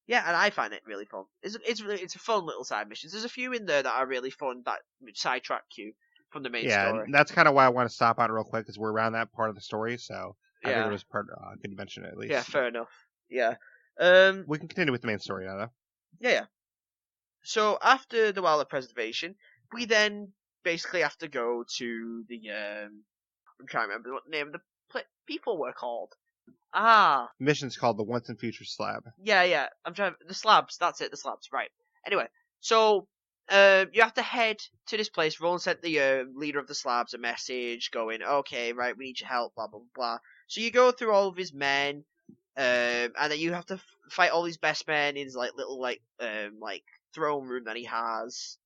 Speaker 2: Yeah, and I find it really fun. It's a fun little side missions. There's a few in there that are really fun that sidetrack you from the main
Speaker 1: Yeah,
Speaker 2: story.
Speaker 1: and that's kind of why I want to stop on real quick, because we're around that part of the story, so I figured it
Speaker 2: Yeah,
Speaker 1: was part good to mention it at least.
Speaker 2: yeah, fair enough. Yeah.
Speaker 1: We can continue with the main story now, though.
Speaker 2: Yeah. So after the Wild Preservation, we then basically have to go to the I'm trying to remember what the name of the people were called. Ah,
Speaker 1: The mission's called the Once and Future Slab.
Speaker 2: yeah. I'm trying the slabs. That's it, the slabs. Right. Anyway, so you have to head to this place. Roland sent the leader of the slabs a message going, "Okay, right, we need your help." Blah blah blah. So you go through all of his men, and then you have to fight all his best men in his little throne room that he has,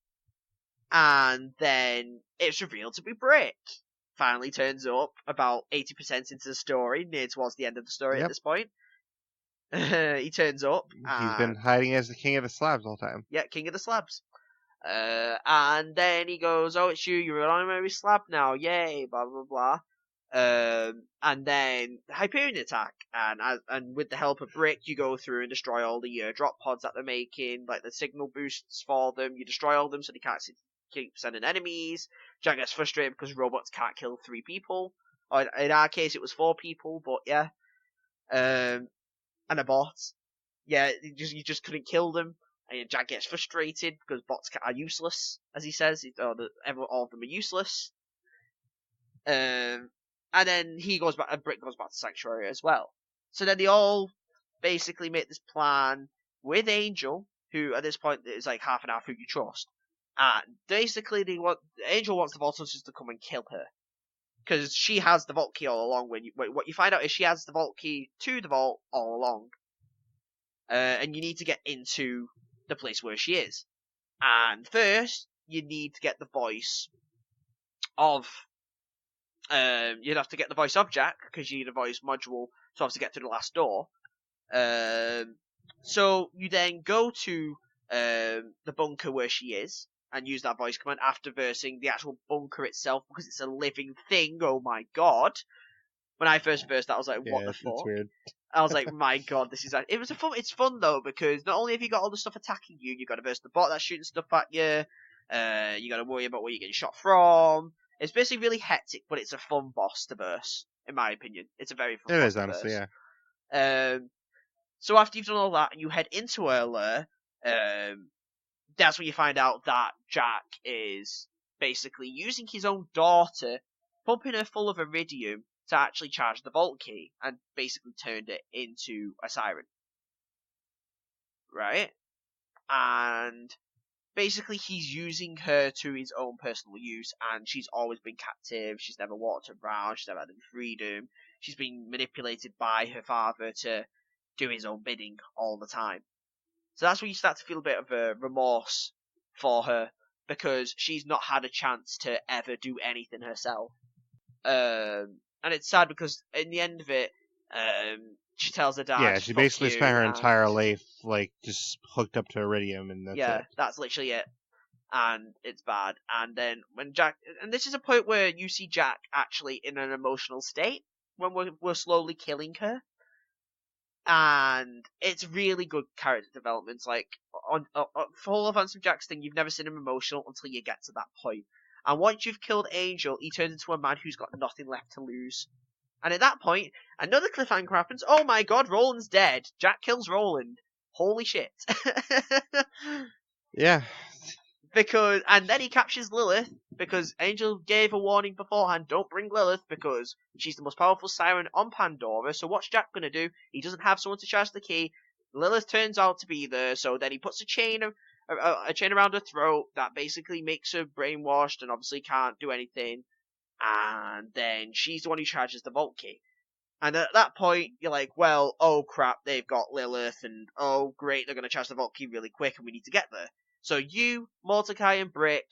Speaker 2: and then it's revealed to be Brick. Finally turns up about 80% into the story, near towards the end of the story at this point. He turns up.
Speaker 1: He's been hiding as the king of the slabs the whole time.
Speaker 2: Yeah, king of the slabs. And then he goes, "Oh, it's you. You're an honorary slab now. Yay!" Blah blah blah. And then Hyperion attack, and with the help of Brick, you go through and destroy all the drop pods that they're making, like the signal boosts for them. You destroy all of them so they can't keep sending enemies. Jack gets frustrated because robots can't kill 3 people. Or in our case, it was 4 people, but yeah. And a bot. Yeah, you just couldn't kill them. And Jack gets frustrated because bots are useless, as he says. All of them are useless. And then he goes back, and Brick goes back to Sanctuary as well. So then they all basically make this plan with Angel, who at this point is like half an hour who you trust. And basically, Angel wants the Vault Hunters to come and kill her, because she has the Vault Key all along. What you find out is she has the Vault Key to the Vault all along, and you need to get into the place where she is. And first, you need to get the voice of. You'd have to get the voice of Jack, because you need a voice module to obviously get to the last door. So you then go to the bunker where she is, and use that voice command after versing the actual bunker itself, because it's a living thing. Oh my god! When I first versed that, I was like, "What the fuck?"
Speaker 1: It's weird.
Speaker 2: I was like, "My god, this is." It's fun though, because not only have you got all the stuff attacking you, you got to verse the bot that's shooting stuff at you. You got to worry about where you're getting shot from. It's basically really hectic, but it's a fun boss to verse, in my opinion. It's a very fun boss to
Speaker 1: honestly,
Speaker 2: verse.
Speaker 1: yeah.
Speaker 2: So after you've done all that and you head into her lair, that's when you find out that Jack is basically using his own daughter, pumping her full of iridium to actually charge the Vault Key, and basically turned it into a siren. Right? And basically he's using her to his own personal use, and she's always been captive. She's never walked around. She's never had any freedom. She's been manipulated by her father to do his own bidding all the time. So that's when you start to feel a bit of a remorse for her, because she's not had a chance to ever do anything herself. And it's sad because in the end of it, she tells her dad.
Speaker 1: Yeah, she basically spent her entire life just hooked up to iridium, and that's it.
Speaker 2: That's literally it. And it's bad. And then when Jack, and this is a point where you see Jack actually in an emotional state when we're slowly killing her. And it's really good character development. Like, for all of Handsome Jack's thing, you've never seen him emotional until you get to that point. And once you've killed Angel, he turns into a man who's got nothing left to lose. And at that point, another cliffhanger happens. Oh my god, Roland's dead. Jack kills Roland. Holy shit.
Speaker 1: Yeah.
Speaker 2: And then he captures Lilith, because Angel gave a warning beforehand, don't bring Lilith, because she's the most powerful siren on Pandora. So what's Jack gonna do? He doesn't have someone to charge the key. Lilith turns out to be there, so then he puts a chain around her throat that basically makes her brainwashed and obviously can't do anything. And then she's the one who charges the Vault Key. And at that point, you're like, well, oh crap, they've got Lilith, and oh great, they're gonna charge the Vault Key really quick, and we need to get there. So you, Mordecai, and Brick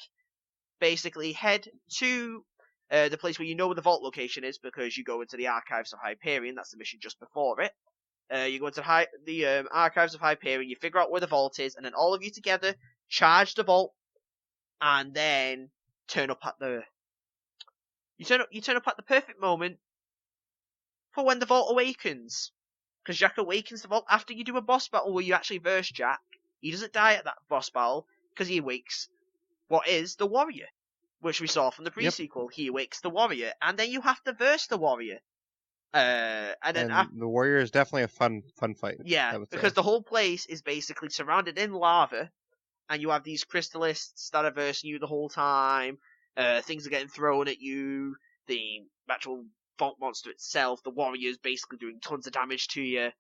Speaker 2: basically head to the place where you know where the vault location is, because you go into the Archives of Hyperion. That's the mission just before it. You go into the Archives of Hyperion, you figure out where the vault is, and then all of you together charge the vault, and then turn up at the... You turn up at the perfect moment for when the vault awakens. Because Jack awakens the vault after you do a boss battle where you actually verse Jack. He doesn't die at that boss battle because he awakes what is the warrior, which we saw from the pre-sequel. He awakes the warrior, and then you have to verse the warrior. And
Speaker 1: the warrior is definitely a fun fight.
Speaker 2: Yeah, because the whole place is basically surrounded in lava, and you have these crystallists that are versing you the whole time. Things are getting thrown at you. The actual vault monster itself, the warrior's basically doing tons of damage to you.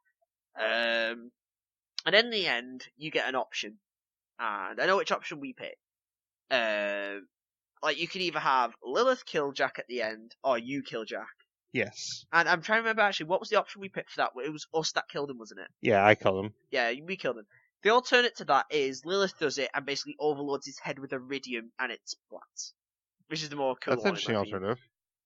Speaker 2: And in the end, you get an option. And I know which option we pick. Like, you can either have Lilith kill Jack at the end, or you kill Jack.
Speaker 1: Yes.
Speaker 2: And I'm trying to remember, actually, what was the option we picked for that? It was us that killed him, wasn't it?
Speaker 1: Yeah, I killed him.
Speaker 2: Yeah, we killed him. The alternate to that is Lilith does it and basically overloads his head with iridium and it splats. Which is the more cool one.
Speaker 1: That's an interesting alternative.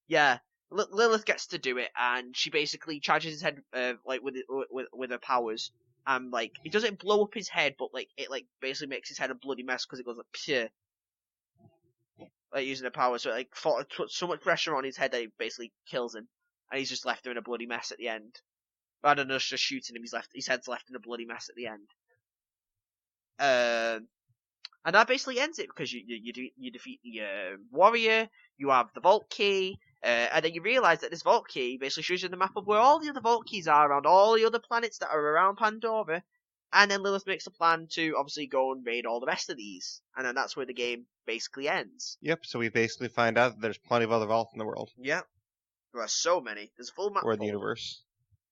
Speaker 2: Yeah. Lilith gets to do it, and she basically charges his head like with her powers. And like, it doesn't blow up his head, but like it like basically makes his head a bloody mess because it goes like pure. Like using her powers, so it like puts so much pressure on his head that it basically kills him, and he's just left there in a bloody mess at the end. Rather than us just shooting him, his head's left in a bloody mess at the end. And that basically ends it because you defeat the warrior, you have the vault key, and then you realise that this vault key basically shows you the map of where all the other vault keys are around all the other planets that are around Pandora, and then Lilith makes a plan to obviously go and raid all the rest of these, and then that's where the game basically ends.
Speaker 1: Yep, so we basically find out that there's plenty of other vaults in the world.
Speaker 2: Yeah, there are so many. There's a full map.
Speaker 1: Or the universe.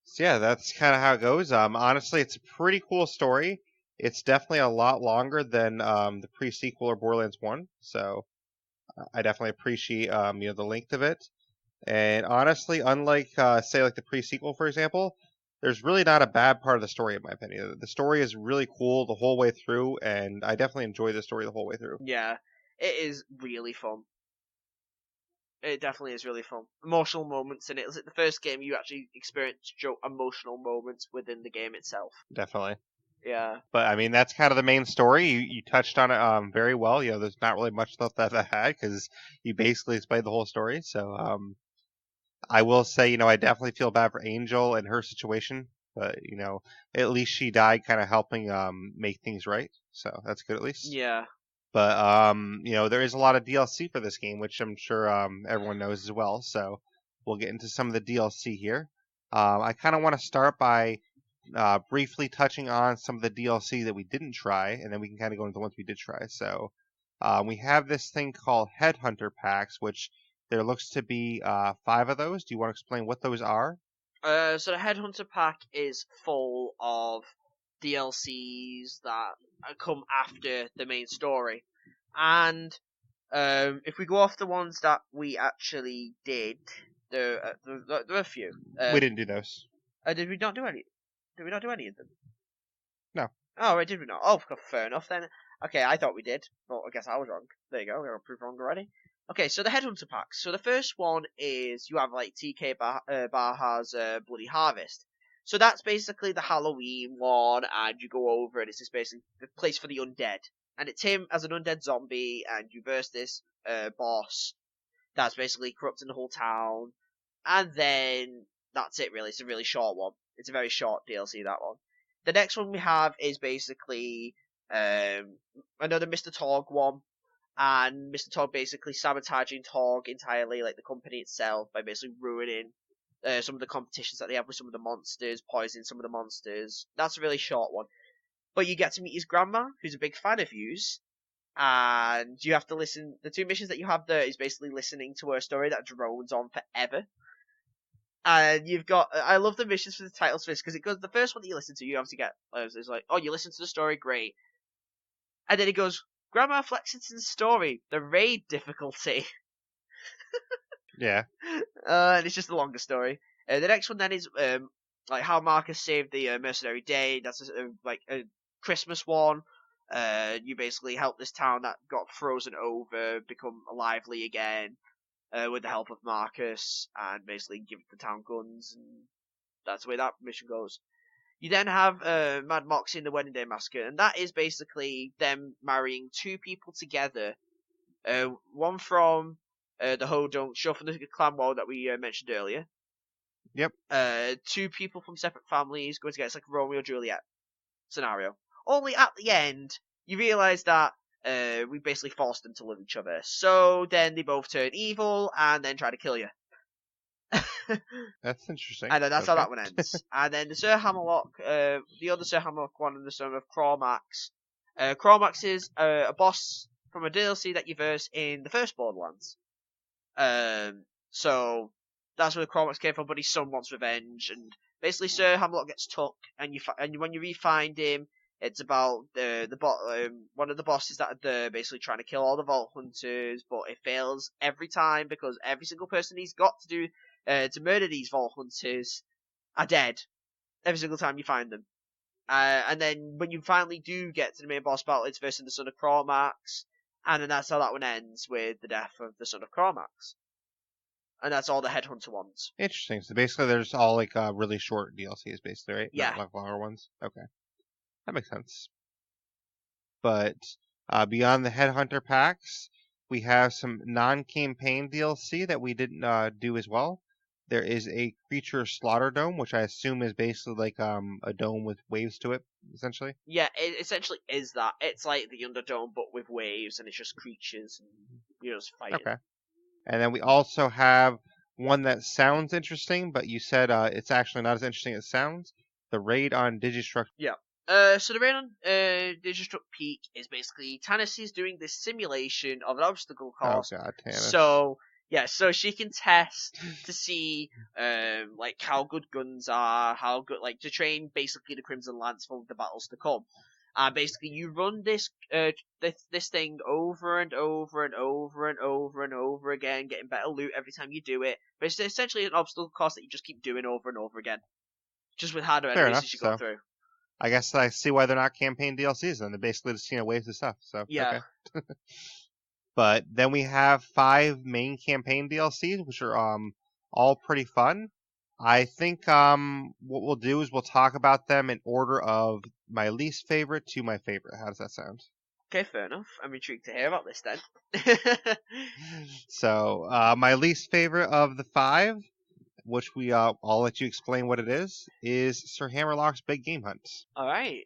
Speaker 1: So yeah, that's kind of how it goes. Honestly, it's a pretty cool story. It's definitely a lot longer than the pre-sequel or Borderlands 1, so I definitely appreciate the length of it. And honestly, unlike say like the pre-sequel, for example, there's really not a bad part of the story in my opinion. The story is really cool the whole way through, and I definitely enjoy the story the whole way through.
Speaker 2: Yeah, it is really fun. It definitely is really fun. Emotional moments in it. It's like the first game you actually experience emotional moments within the game itself.
Speaker 1: Definitely.
Speaker 2: Yeah.
Speaker 1: But I mean, that's kind of the main story. You touched on it very well. There's not really much stuff that I had because you basically explained the whole story. So I will say, I definitely feel bad for Angel and her situation. But at least she died, kind of helping make things right. So that's good at least.
Speaker 2: Yeah.
Speaker 1: But there is a lot of DLC for this game, which I'm sure everyone knows as well. So we'll get into some of the DLC here. I kind of want to start by briefly touching on some of the DLC that we didn't try, and then we can kind of go into the ones we did try. So we have this thing called Headhunter Packs, which there looks to be 5 of those. Do you want to explain what those are?
Speaker 2: So the Headhunter Pack is full of DLCs that come after the main story. And if we go off the ones that we actually did, there are a few.
Speaker 1: We didn't do those.
Speaker 2: Did we not do any? Did we not do any of them?
Speaker 1: No.
Speaker 2: Oh, right, did we not? Oh, fair enough then. Okay, I thought we did. Well, I guess I was wrong. There you go, we got proved wrong already. Okay, so the Headhunter Packs. So the first one is you have like TK Baja's Bloody Harvest. So that's basically the Halloween one, and you go over and it's just basically the place for the undead. And it's him as an undead zombie, and you verse this boss that's basically corrupting the whole town. And then that's it really. It's a really short one. It's a very short DLC, that one. The next one we have is basically another Mr. Torg one. And Mr. Torg basically sabotaging Torg entirely, like the company itself, by basically ruining some of the competitions that they have with some of the monsters, poisoning some of the monsters. That's a really short one. But you get to meet his grandma, who's a big fan of yours. And you have to listen. The 2 missions that you have there is basically listening to her story that drones on forever. And you've got, I love the missions for the titles for this, because it goes, the first one that you listen to, you obviously get, it's like, oh, you listen to the story, great. And then it goes, Grandma Flexington's story, the raid difficulty.
Speaker 1: Yeah.
Speaker 2: And it's just a longer story. The next one then is, like, how Marcus saved the mercenary day. That's like a Christmas one. You basically help this town that got frozen over become lively again. With the help of Marcus, and basically give the town guns, and that's the way that mission goes. You then have Mad Moxie in the Wedding Day Massacre, and that is basically them marrying 2 people together. One from the Hodunk, show from the clan world that we mentioned earlier,
Speaker 1: Yep.
Speaker 2: Two people from separate families going together. It's like Romeo and Juliet scenario. Only at the end, you realise that we basically forced them to love each other. So then they both turn evil and then try to kill you.
Speaker 1: That's interesting.
Speaker 2: And then that's how
Speaker 1: Okay.
Speaker 2: that one ends. And then the Sir Hammerlock, the other Sir Hammerlock one, and the son of Cormax. Cormax is a boss from a DLC that you verse in the first Borderlands. So that's where the Cormax came from. But his son wants revenge, and basically Sir Hammerlock gets took, and when you re-find him, it's about one of the bosses that are there, basically trying to kill all the Vault Hunters, but it fails every time because every single person he's got to do to murder these Vault Hunters are dead every single time you find them. And then when you finally do get to the main boss battle, it's versus the son of Cormax, and then that's how that one ends with the death of the son of Cormax. And that's all the Headhunter ones.
Speaker 1: Interesting. So basically, there's all like really short DLCs, basically, right?
Speaker 2: Yeah.
Speaker 1: Not like longer ones. Okay, that makes sense. But beyond the Headhunter packs, we have some non-campaign DLC that we didn't do as well. There is a creature slaughter dome, which I assume is basically like a dome with waves to it, essentially.
Speaker 2: Yeah, it essentially is that. It's like the Underdome, but with waves, and it's just creatures, and you're just fighting.
Speaker 1: Okay. And then we also have one that sounds interesting, but you said it's actually not as interesting as it sounds. The raid on Digistruct.
Speaker 2: Yeah. So the raid on Digistruct Peak is basically Tannis is doing this simulation of an obstacle course.
Speaker 1: Oh god, Tannis.
Speaker 2: So yeah, so she can test to see like how good guns are, how good like to train basically the Crimson Lance for the battles to come. Basically you run this this thing over and over and over and over and over again, getting better loot every time you do it. But it's essentially an obstacle course that you just keep doing over and over again, just with harder enemies as you go through.
Speaker 1: I guess I see why they're not campaign DLCs then. They're basically just waves of stuff. So
Speaker 2: yeah.
Speaker 1: Okay. But then we have 5 main campaign DLCs, which are all pretty fun. I think what we'll do is we'll talk about them in order of my least favorite to my favorite. How does that sound?
Speaker 2: Okay, fair enough. I'm intrigued to hear about this then.
Speaker 1: So my least favorite of the 5, which I'll let you explain what it is Sir Hammerlock's Big Game Hunt.
Speaker 2: All right.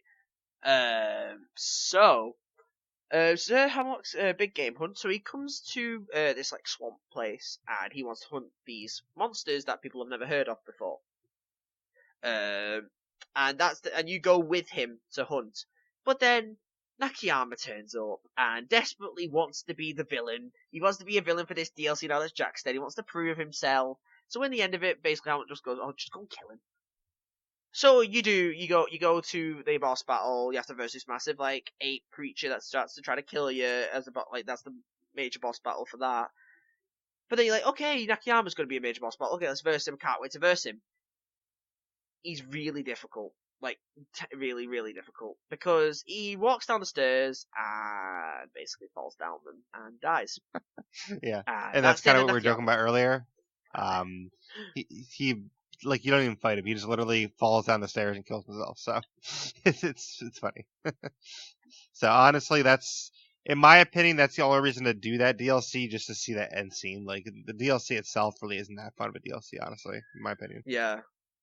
Speaker 2: So Sir Hamlock's Big Game Hunt. So he comes to this like swamp place, and he wants to hunt these monsters that people have never heard of before. And you go with him to hunt. But then Nakayama turns up and desperately wants to be the villain. He wants to be a villain for this DLC now that Jack said. He wants to prove himself. So in the end of it, basically Hamlock just goes, "Oh, just go and kill him." So you go to the boss battle. You have to versus this massive like ape creature that starts to try to kill you that's the major boss battle for that. But then you're like, okay, Nakayama's going to be a major boss battle. Okay, let's verse him. Can't wait to verse him. He's really difficult, like really, really difficult because he walks down the stairs and basically falls down them and dies.
Speaker 1: Yeah, and that's kind of what we were joking about earlier. He like you don't even fight him. He just literally falls down the stairs and kills himself. So it's funny. So honestly, that's in my opinion, that's the only reason to do that DLC, just to see that end scene. Like the DLC itself really isn't that fun of a DLC, honestly, in my opinion.
Speaker 2: Yeah,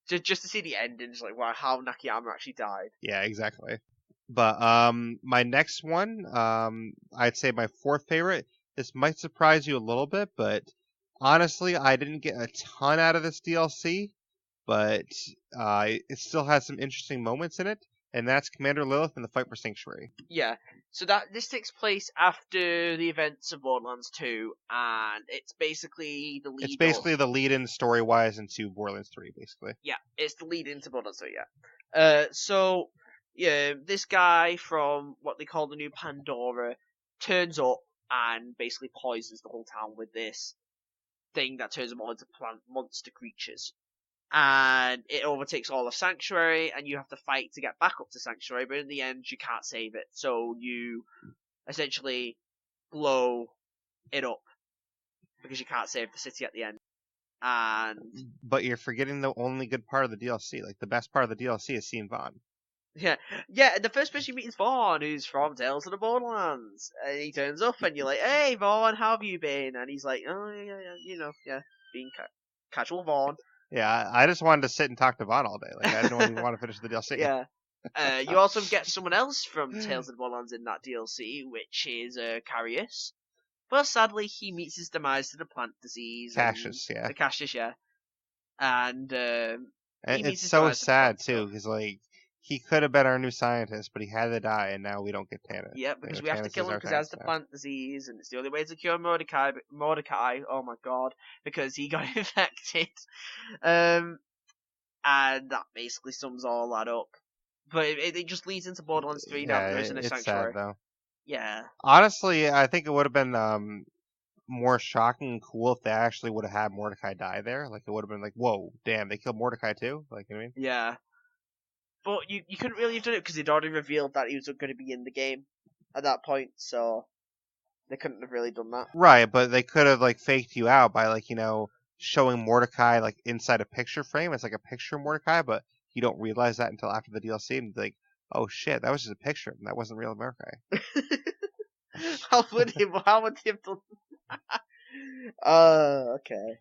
Speaker 2: just to see the ending, just like wow, how Nakayama actually died.
Speaker 1: Yeah, exactly. But my next one, I'd say my 4th favorite. This might surprise you a little bit, but honestly, I didn't get a ton out of this DLC. But it still has some interesting moments in it, and that's Commander Lilith and the fight for Sanctuary.
Speaker 2: Yeah, so this takes place after the events of Borderlands 2, and it's basically the lead.
Speaker 1: It's basically the lead-in story-wise into Borderlands 3, basically.
Speaker 2: Yeah, it's the lead into Borderlands 3. Yeah. So yeah, this guy from what they call the New Pandora turns up and basically poisons the whole town with this thing that turns them all into plant monster creatures. And it overtakes all of Sanctuary, and you have to fight to get back up to Sanctuary, but in the end, you can't save it. So you essentially blow it up, because you can't save the city at the end.
Speaker 1: But you're forgetting the only good part of the DLC. Like, the best part of the DLC is seeing Vaughn.
Speaker 2: Yeah, the first person you meet is Vaughn, who's from Tales of the Borderlands. And he turns up, and you're like, "Hey, Vaughn, how have you been?" And he's like, "Oh, yeah, being casual Vaughn."
Speaker 1: Yeah, I just wanted to sit and talk to Vaughn all day. Like I didn't even want to finish the DLC.
Speaker 2: Yeah. You also get someone else from Tales of the Borderlands in that DLC, which is Carius. But sadly, he meets his demise to the plant disease
Speaker 1: Cassius,
Speaker 2: and
Speaker 1: yeah.
Speaker 2: the Cassius, yeah. And he
Speaker 1: And
Speaker 2: meets
Speaker 1: it's
Speaker 2: his
Speaker 1: so
Speaker 2: demise to the
Speaker 1: sad
Speaker 2: plant
Speaker 1: too,
Speaker 2: stuff.
Speaker 1: because like he could have been our new scientist, but he had to die, and now we don't get Tannis.
Speaker 2: Yeah, because we have to
Speaker 1: Tannis
Speaker 2: kill
Speaker 1: is
Speaker 2: him
Speaker 1: our
Speaker 2: because he has
Speaker 1: scientist
Speaker 2: the
Speaker 1: now.
Speaker 2: plant disease, and it's the only way to cure Mordecai. Mordecai, oh my god, because he got infected. And that basically sums all that up. But it just leads into Borderlands 3 now
Speaker 1: Yeah,
Speaker 2: that there isn't a
Speaker 1: it's sad
Speaker 2: sanctuary.
Speaker 1: though.
Speaker 2: Yeah.
Speaker 1: Honestly, I think it would have been more shocking and cool if they actually would have had Mordecai die there. Like it would have been like, whoa, damn, they killed Mordecai too. Like you know what I mean?
Speaker 2: Yeah. But you couldn't really have done it because they'd already revealed that he was going to be in the game at that point, so they couldn't have really done that.
Speaker 1: Right, but they could have like faked you out by like showing Mordecai like inside a picture frame. It's like a picture of Mordecai, but you don't realize that until after the DLC, and like, oh shit, that was just a picture, and that wasn't real Mordecai.
Speaker 2: How would he have done? Okay.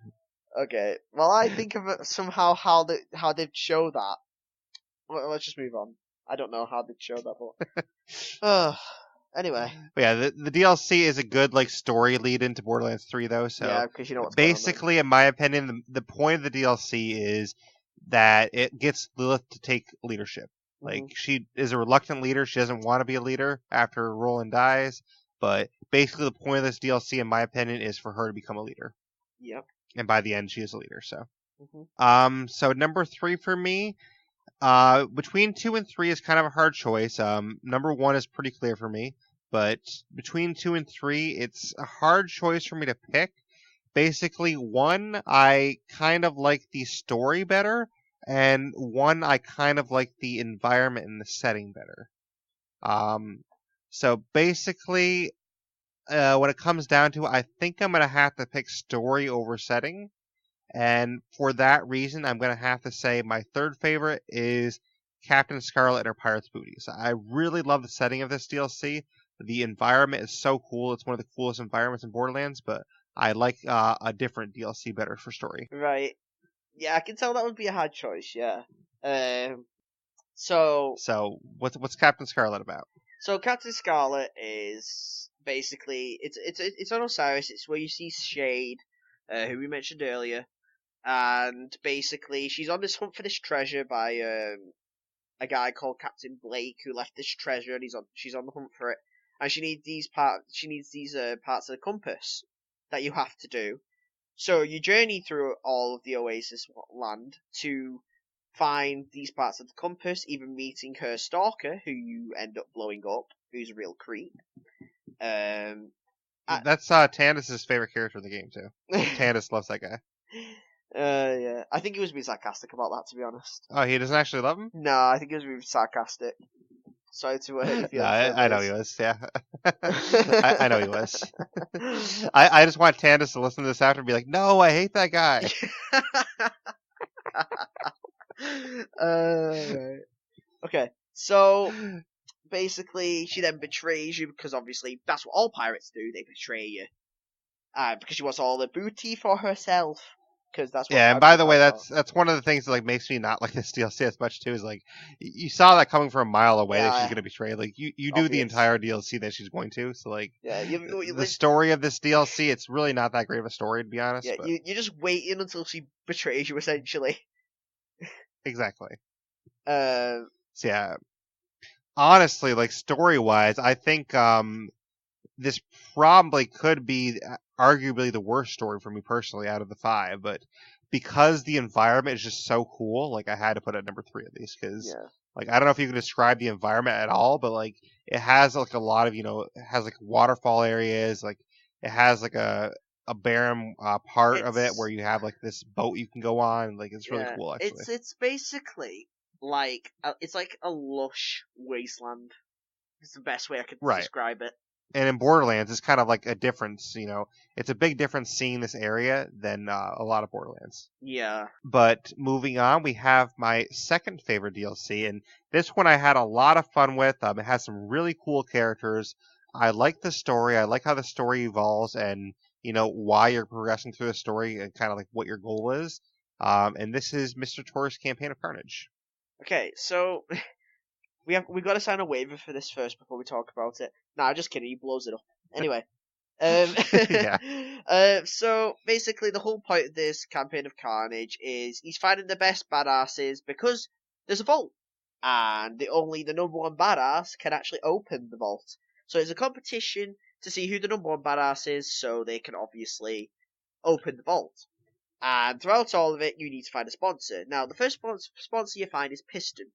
Speaker 2: Okay. Well, I think of it somehow how they'd show that. Well, let's just move on. I don't know how they'd show that, but anyway.
Speaker 1: But yeah, the DLC is a good like story lead into Borderlands 3 though. So
Speaker 2: Yeah, because you know what's
Speaker 1: basically, in my opinion, the point of the DLC is that it gets Lilith to take leadership.
Speaker 2: going on.
Speaker 1: Like she is a reluctant leader. She doesn't want to be a leader after Roland dies. But basically, the point of this DLC, in my opinion, is for her to become a leader.
Speaker 2: Yep.
Speaker 1: And by the end, she is a leader. So,
Speaker 2: Mm-hmm.
Speaker 1: so number 3 for me. Between 2 and 3 is kind of a hard choice. Number 1 is pretty clear for me, but between 2 and 3, it's a hard choice for me to pick. Basically, 1, I kind of like the story better, and 1, I kind of like the environment and the setting better. So basically, when it comes down to it, I think I'm gonna have to pick story over setting. And for that reason, I'm going to have to say my third favorite is Captain Scarlet and her Pirate's Booties. I really love the setting of this DLC. The environment is so cool. It's one of the coolest environments in Borderlands, but I like a different DLC better for story.
Speaker 2: Right. Yeah, I can tell that would be a hard choice. Yeah. So
Speaker 1: what's Captain Scarlet about?
Speaker 2: So Captain Scarlet is basically it's on Osiris. It's where you see Shade, who we mentioned earlier, and basically she's on this hunt for this treasure by a guy called Captain Blake who left this treasure, and she's on the hunt for it, and she needs these parts of the compass that you have to do. So you journey through all of the Oasis land to find these parts of the compass, even meeting her stalker, who you end up blowing up, who's a real creep.
Speaker 1: That's Tandis' favorite character in the game too. Tandis loves that guy.
Speaker 2: Yeah, I think he was being sarcastic about that, to be honest.
Speaker 1: Oh, he doesn't actually love him?
Speaker 2: No, I think he was being sarcastic. Sorry to hurt your feelings.
Speaker 1: No, I know he was. Yeah, I know he was. I just want Tandis to listen to this after and be like, "No, I hate that guy."
Speaker 2: Right. Okay, so basically, she then betrays you because obviously that's what all pirates do. They betray you, because she wants all the booty for herself. Because that's what.
Speaker 1: Yeah, and by the way, that's one of the things that like makes me not like this DLC as much too. Is like you saw that coming from a mile away that she's gonna betray. Like you knew the entire DLC that she's going to. So like,
Speaker 2: yeah,
Speaker 1: the story of this DLC, it's really not that great of a story to be honest.
Speaker 2: Yeah,
Speaker 1: but...
Speaker 2: you're just waiting until she betrays you, essentially.
Speaker 1: Exactly.
Speaker 2: So
Speaker 1: yeah, honestly, like story wise, I think this probably could be arguably the worst story for me personally out of the 5, but because the environment is just so cool, like I had to put it at number 3 at least, because like I don't know if you can describe the environment at all, but like it has like a lot of it has like waterfall areas, like it has like a barren part of it where you have like this boat you can go on, like it's really cool actually.
Speaker 2: It's basically like it's like a lush wasteland. It's the best way I could describe it.
Speaker 1: And in Borderlands, it's kind of like a difference, it's a big difference seeing this area than a lot of Borderlands.
Speaker 2: Yeah.
Speaker 1: But moving on, we have my second favorite DLC, and this one I had a lot of fun with. It has some really cool characters. I like the story. I like how the story evolves and, why you're progressing through the story and kind of like what your goal is. And this is Mr. Tor's Campaign of Carnage.
Speaker 2: Okay, so we got to sign a waiver for this first before we talk about it. Nah, just kidding. He blows it up. Anyway,
Speaker 1: Yeah.
Speaker 2: so basically the whole point of this Campaign of Carnage is he's finding the best badasses because there's a vault, and the number one badass can actually open the vault. So it's a competition to see who the number one badass is, so they can obviously open the vault. And throughout all of it, you need to find a sponsor. Now, the first sponsor you find is Piston.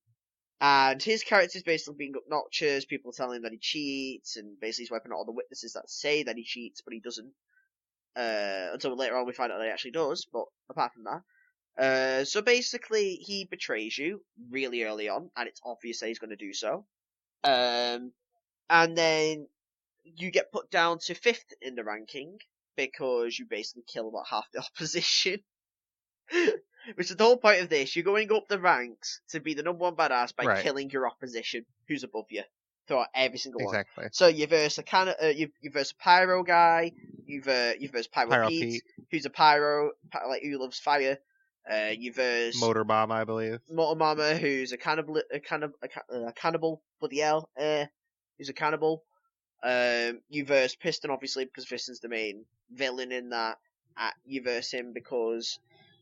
Speaker 2: And his character is basically being obnoxious, people telling him that he cheats, and basically he's wiping out all the witnesses that say that he cheats, but he doesn't. Until later on we find out that he actually does, but apart from that. So basically, he betrays you really early on, and it's obvious that he's going to do so. And then you get put down to 5th in the ranking, because you basically kill about half the opposition. Which is the whole point of this. You're going up the ranks to be the number one badass by killing your opposition, who's above you, throughout every single one.
Speaker 1: Exactly.
Speaker 2: So you verse you verse a pyro guy, you verse Pyro Pete, who's a pyro, who loves fire. You verse
Speaker 1: Motor Mama, I believe.
Speaker 2: Motor Mama, who's a cannibal, bloody hell, who's a cannibal. You verse Piston, obviously, because Piston's the main villain in that. You verse him because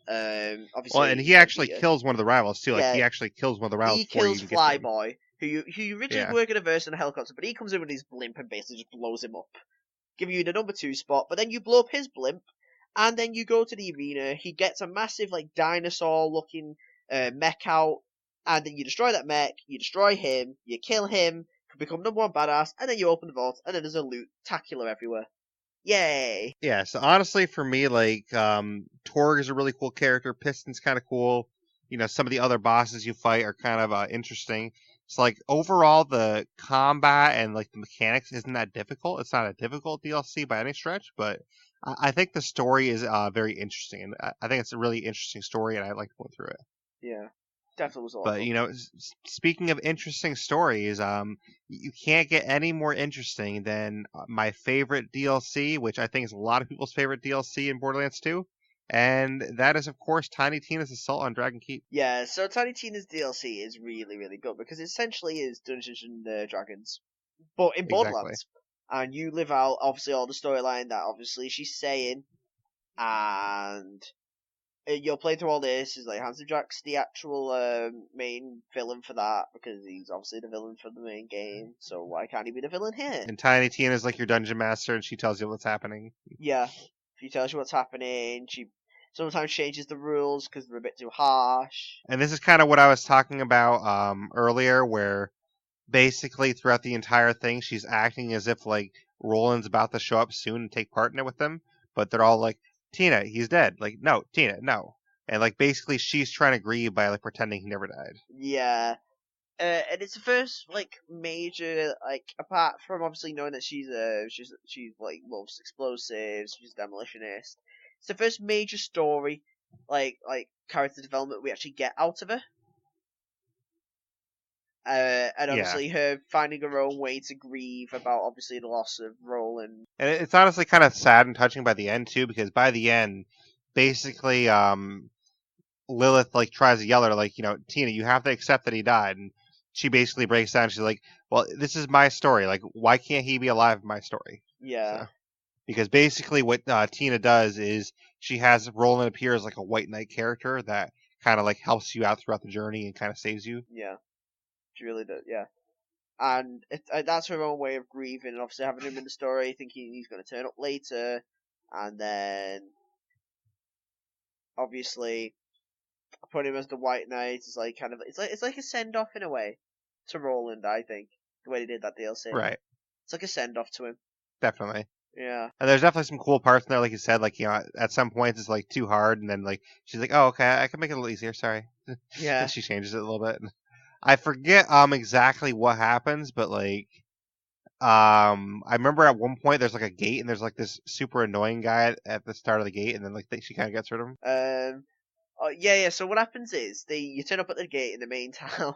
Speaker 2: obviously.
Speaker 1: Well, and he actually kills one of the rivals too. Like he actually kills one of the rivals.
Speaker 2: He kills Flyboy, who you originally were going to verse in a helicopter, but he comes in with his blimp and basically just blows him up, giving you the number 2 spot. But then you blow up his blimp, and then you go to the arena. He gets a massive dinosaur-looking mech out, and then you destroy that mech. You destroy him. You kill him. Become number 1 badass, and then you open the vault, and then there's a loot-tacular everywhere. Yay!
Speaker 1: Yeah, so honestly, for me, Torg is a really cool character. Piston's kind of cool. You know, some of the other bosses you fight are kind of interesting. It's overall, the combat and the mechanics isn't that difficult. It's not a difficult DLC by any stretch, but I think the story is very interesting. And I think it's a really interesting story, and I like going through it.
Speaker 2: Yeah. Definitely was a lot.
Speaker 1: But you know, speaking of interesting stories, you can't get any more interesting than my favorite DLC, which I think is a lot of people's favorite DLC in Borderlands 2, and that is of course Tiny Tina's Assault on Dragon Keep.
Speaker 2: Yeah, so Tiny Tina's DLC is really, really good because it essentially is Dungeons and Dragons, but in Borderlands, and you live out obviously all the storyline that obviously she's saying, and you'll play through all this. Is Handsome Jack's the actual main villain for that because he's obviously the villain for the main game. So why can't he be the villain here?
Speaker 1: And Tiny Tina is your dungeon master, and she tells you what's happening.
Speaker 2: Yeah, she tells you what's happening. She sometimes changes the rules because they're a bit too harsh.
Speaker 1: And this is kind of what I was talking about earlier, where basically throughout the entire thing, she's acting as if Roland's about to show up soon and take part in it with them, but they're all like, Tina, he's dead. No, Tina, no. And basically she's trying to grieve by pretending he never died.
Speaker 2: Yeah. And it's the first major apart from obviously knowing that she's loves explosives, she's a demolitionist. It's the first major story character development we actually get out of her. And obviously her finding her own way to grieve about obviously the loss of Roland.
Speaker 1: And it's honestly kind of sad and touching by the end too, because by the end, basically, Lilith tries to yell at her Tina, you have to accept that he died, and she basically breaks down. She's like, well, this is my story. Why can't he be alive in my story?
Speaker 2: Yeah.
Speaker 1: So, because basically what Tina does is she has Roland appear as a White Knight character that kind of helps you out throughout the journey and kind of saves you.
Speaker 2: Yeah. She really does, yeah. And that's her own way of grieving, and obviously having him in the story, thinking he's going to turn up later, and then obviously put him as the White Knight is it's like a send off in a way to Roland. I think the way they did that DLC,
Speaker 1: right?
Speaker 2: It's like a send off to him.
Speaker 1: Definitely.
Speaker 2: Yeah.
Speaker 1: And there's definitely some cool parts in there, like you said. At some points it's too hard, and then she's like, "Oh, okay, I can make it a little easier. Sorry."
Speaker 2: Yeah.
Speaker 1: And she changes it a little bit. I forget exactly what happens, but I remember at one point there's a gate and there's this super annoying guy at the start of the gate, and then she kind of gets rid of him.
Speaker 2: Yeah. So what happens is you turn up at the gate in the main town,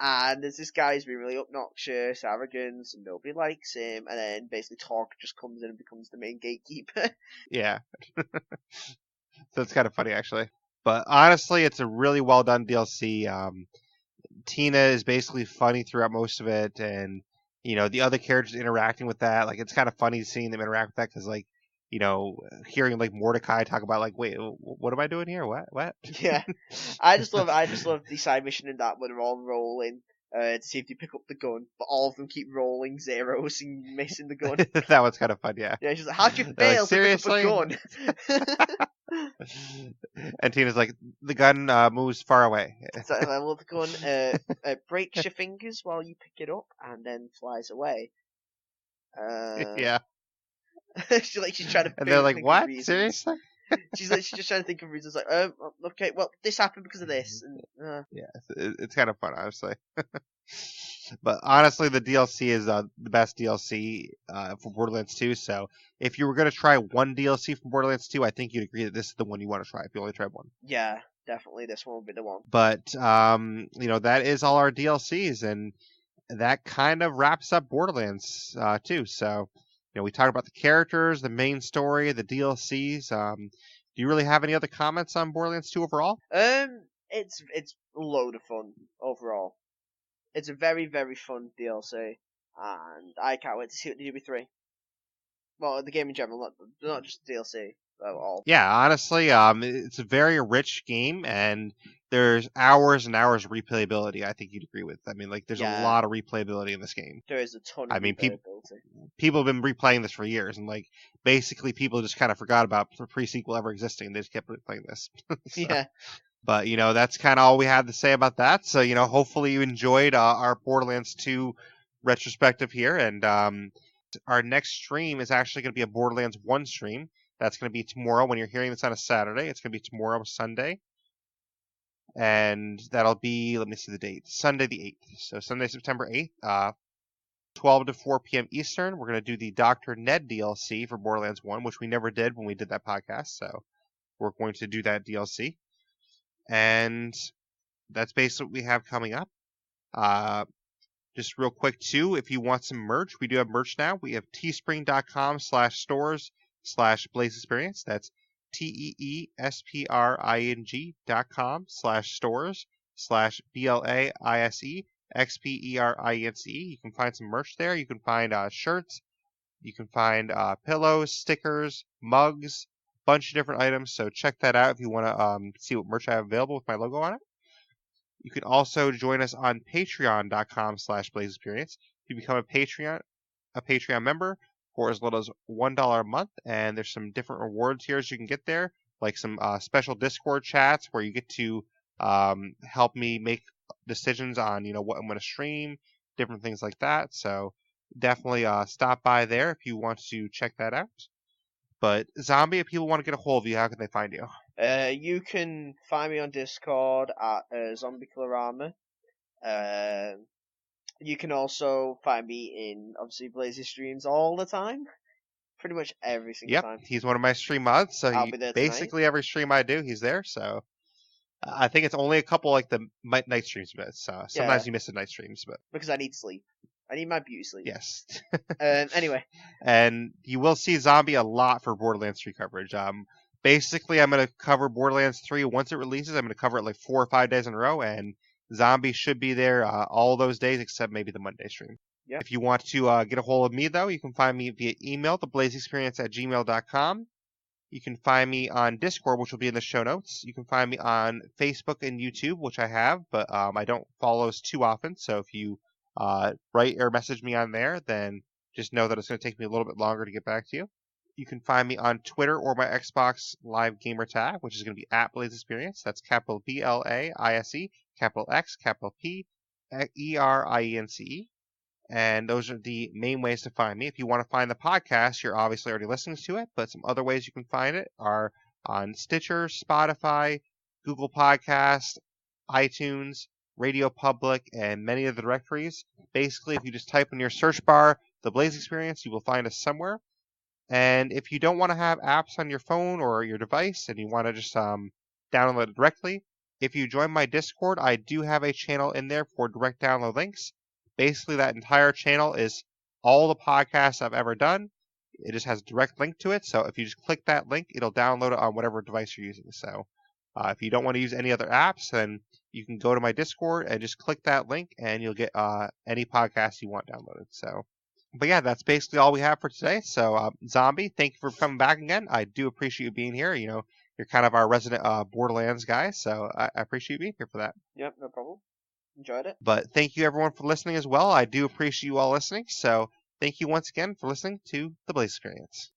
Speaker 2: and there's this guy who's been really obnoxious, arrogant, and nobody likes him. And then basically Torg just comes in and becomes the main gatekeeper.
Speaker 1: Yeah. So it's kind of funny actually. But honestly, it's a really well done DLC. Tina is basically funny throughout most of it, and the other characters interacting with that, like it's kind of funny seeing them interact with that because like hearing like Mordecai talk about like, wait, what am I doing here? What?
Speaker 2: Yeah, I just love the side mission in that where they're all rolling to see if they pick up the gun, but all of them keep rolling zeros and missing the gun.
Speaker 1: That was kind of fun, yeah.
Speaker 2: Yeah, she's like, "How'd you
Speaker 1: They're like,
Speaker 2: fail to pick up a
Speaker 1: seriously?
Speaker 2: gun?"
Speaker 1: And Tina's like, the gun moves far away.
Speaker 2: So I love the gun. Breaks your fingers while you pick it up, and then flies away.
Speaker 1: Yeah.
Speaker 2: She's trying to.
Speaker 1: And they're like,
Speaker 2: think of
Speaker 1: what?
Speaker 2: reasons.
Speaker 1: Seriously?
Speaker 2: She's just trying to think of reasons. Like, okay, well, this happened because of this. And,
Speaker 1: Yeah, it's kind of fun, honestly. But honestly, the DLC is the best DLC for Borderlands 2. So if you were going to try one DLC from Borderlands 2, I think you'd agree that this is the one you want to try if you only tried one.
Speaker 2: Yeah, definitely, this one will be the one.
Speaker 1: But that is all our DLCs, and that kind of wraps up Borderlands 2. So we talked about the characters, the main story, the DLCs. Do you really have any other comments on Borderlands 2 overall?
Speaker 2: It's a load of fun overall. It's a very, very fun DLC, and I can't wait to see what they do with 3. Well, the game in general, not just DLC at all.
Speaker 1: Yeah, honestly, it's a very rich game, and there's hours and hours of replayability. I think you'd agree with. I mean, like, there's a lot of replayability in this game.
Speaker 2: There is a ton of replayability.
Speaker 1: People have been replaying this for years, and like basically people just kind of forgot about the pre-sequel ever existing. They just kept replaying this. So,
Speaker 2: yeah.
Speaker 1: But that's kind of all we had to say about that. So hopefully you enjoyed our Borderlands 2 retrospective here, and our next stream is actually going to be a Borderlands 1 stream. That's going to be tomorrow. When you're hearing this on a Saturday, it's going to be tomorrow, Sunday. And that'll be, let me see the date, Sunday the 8th. So Sunday, September 8th, 12 to 4 p.m. Eastern. We're going to do the Dr. Ned DLC for Borderlands 1, which we never did when we did that podcast. So we're going to do that DLC. And that's basically what we have coming up. Just real quick, too, if you want some merch, we do have merch now. We have teespring.com/stores/Blaise XPerience. That's teespring.com/stores/BLAISE XPerience. You can find some merch there. You can find shirts. You can find pillows, stickers, mugs, bunch of different items, so check that out if you want to see what merch I have available with my logo on it. You can also join us on patreon.com/Blaise XPerience. If you become a Patreon member for as little as $1 a month, and there's some different rewards here as you can get there, like some special Discord chats where you get to help me make decisions on what I'm going to stream, different things like that. So definitely stop by there if you want to check that out. But Zombie, if people want to get a hold of you, how can they find you?
Speaker 2: You can find me on Discord at Zombie3. You can also find me in obviously Blaise's streams all the time, pretty much every single time.
Speaker 1: He's one of my stream mods, so
Speaker 2: I'll be there
Speaker 1: basically every stream I do, he's there. So I think it's only a couple like the night streams, but sometimes you miss the night streams, but
Speaker 2: because I need sleep. I need my beauty sleep.
Speaker 1: Yes.
Speaker 2: Anyway.
Speaker 1: And you will see Zombie a lot for Borderlands 3 coverage. Basically, I'm going to cover Borderlands 3 once it releases. I'm going to cover it like 4 or 5 days in a row, and Zombie should be there all those days except maybe the Monday stream.
Speaker 2: Yep.
Speaker 1: If you want to get a hold of me, though, you can find me via email, theblaisexperience@gmail.com. You can find me on Discord, which will be in the show notes. You can find me on Facebook and YouTube, which I have, but I don't follow those too often. So if you write or message me on there, then just know that it's going to take me a little bit longer to get back to you. You can find me on Twitter or my Xbox Live gamer tag, which is going to be @Blaise XPerience. That's capital BLAISE, capital X, capital PERIENCE. And those are the main ways to find me. If you want to find the podcast, you're obviously already listening to it, but some other ways you can find it are on Stitcher, Spotify, Google Podcasts, iTunes, Radio Public, and many of the directories. Basically, if you just type in your search bar, the Blaise XPerience, you will find us somewhere. And if you don't want to have apps on your phone or your device and you want to just download it directly, if you join my Discord, I do have a channel in there for direct download links. Basically, that entire channel is all the podcasts I've ever done. It just has a direct link to it. So if you just click that link, it'll download it on whatever device you're using. So If you don't want to use any other apps, then you can go to my Discord and just click that link, and you'll get any podcast you want downloaded. So, but yeah, that's basically all we have for today. So, Zombie, thank you for coming back again. I do appreciate you being here. You know, you're kind of our resident Borderlands guy, so I appreciate you being here for that.
Speaker 2: Yep, no problem. Enjoyed it.
Speaker 1: But thank you everyone for listening as well. I do appreciate you all listening. So, thank you once again for listening to the Blaise XPerience.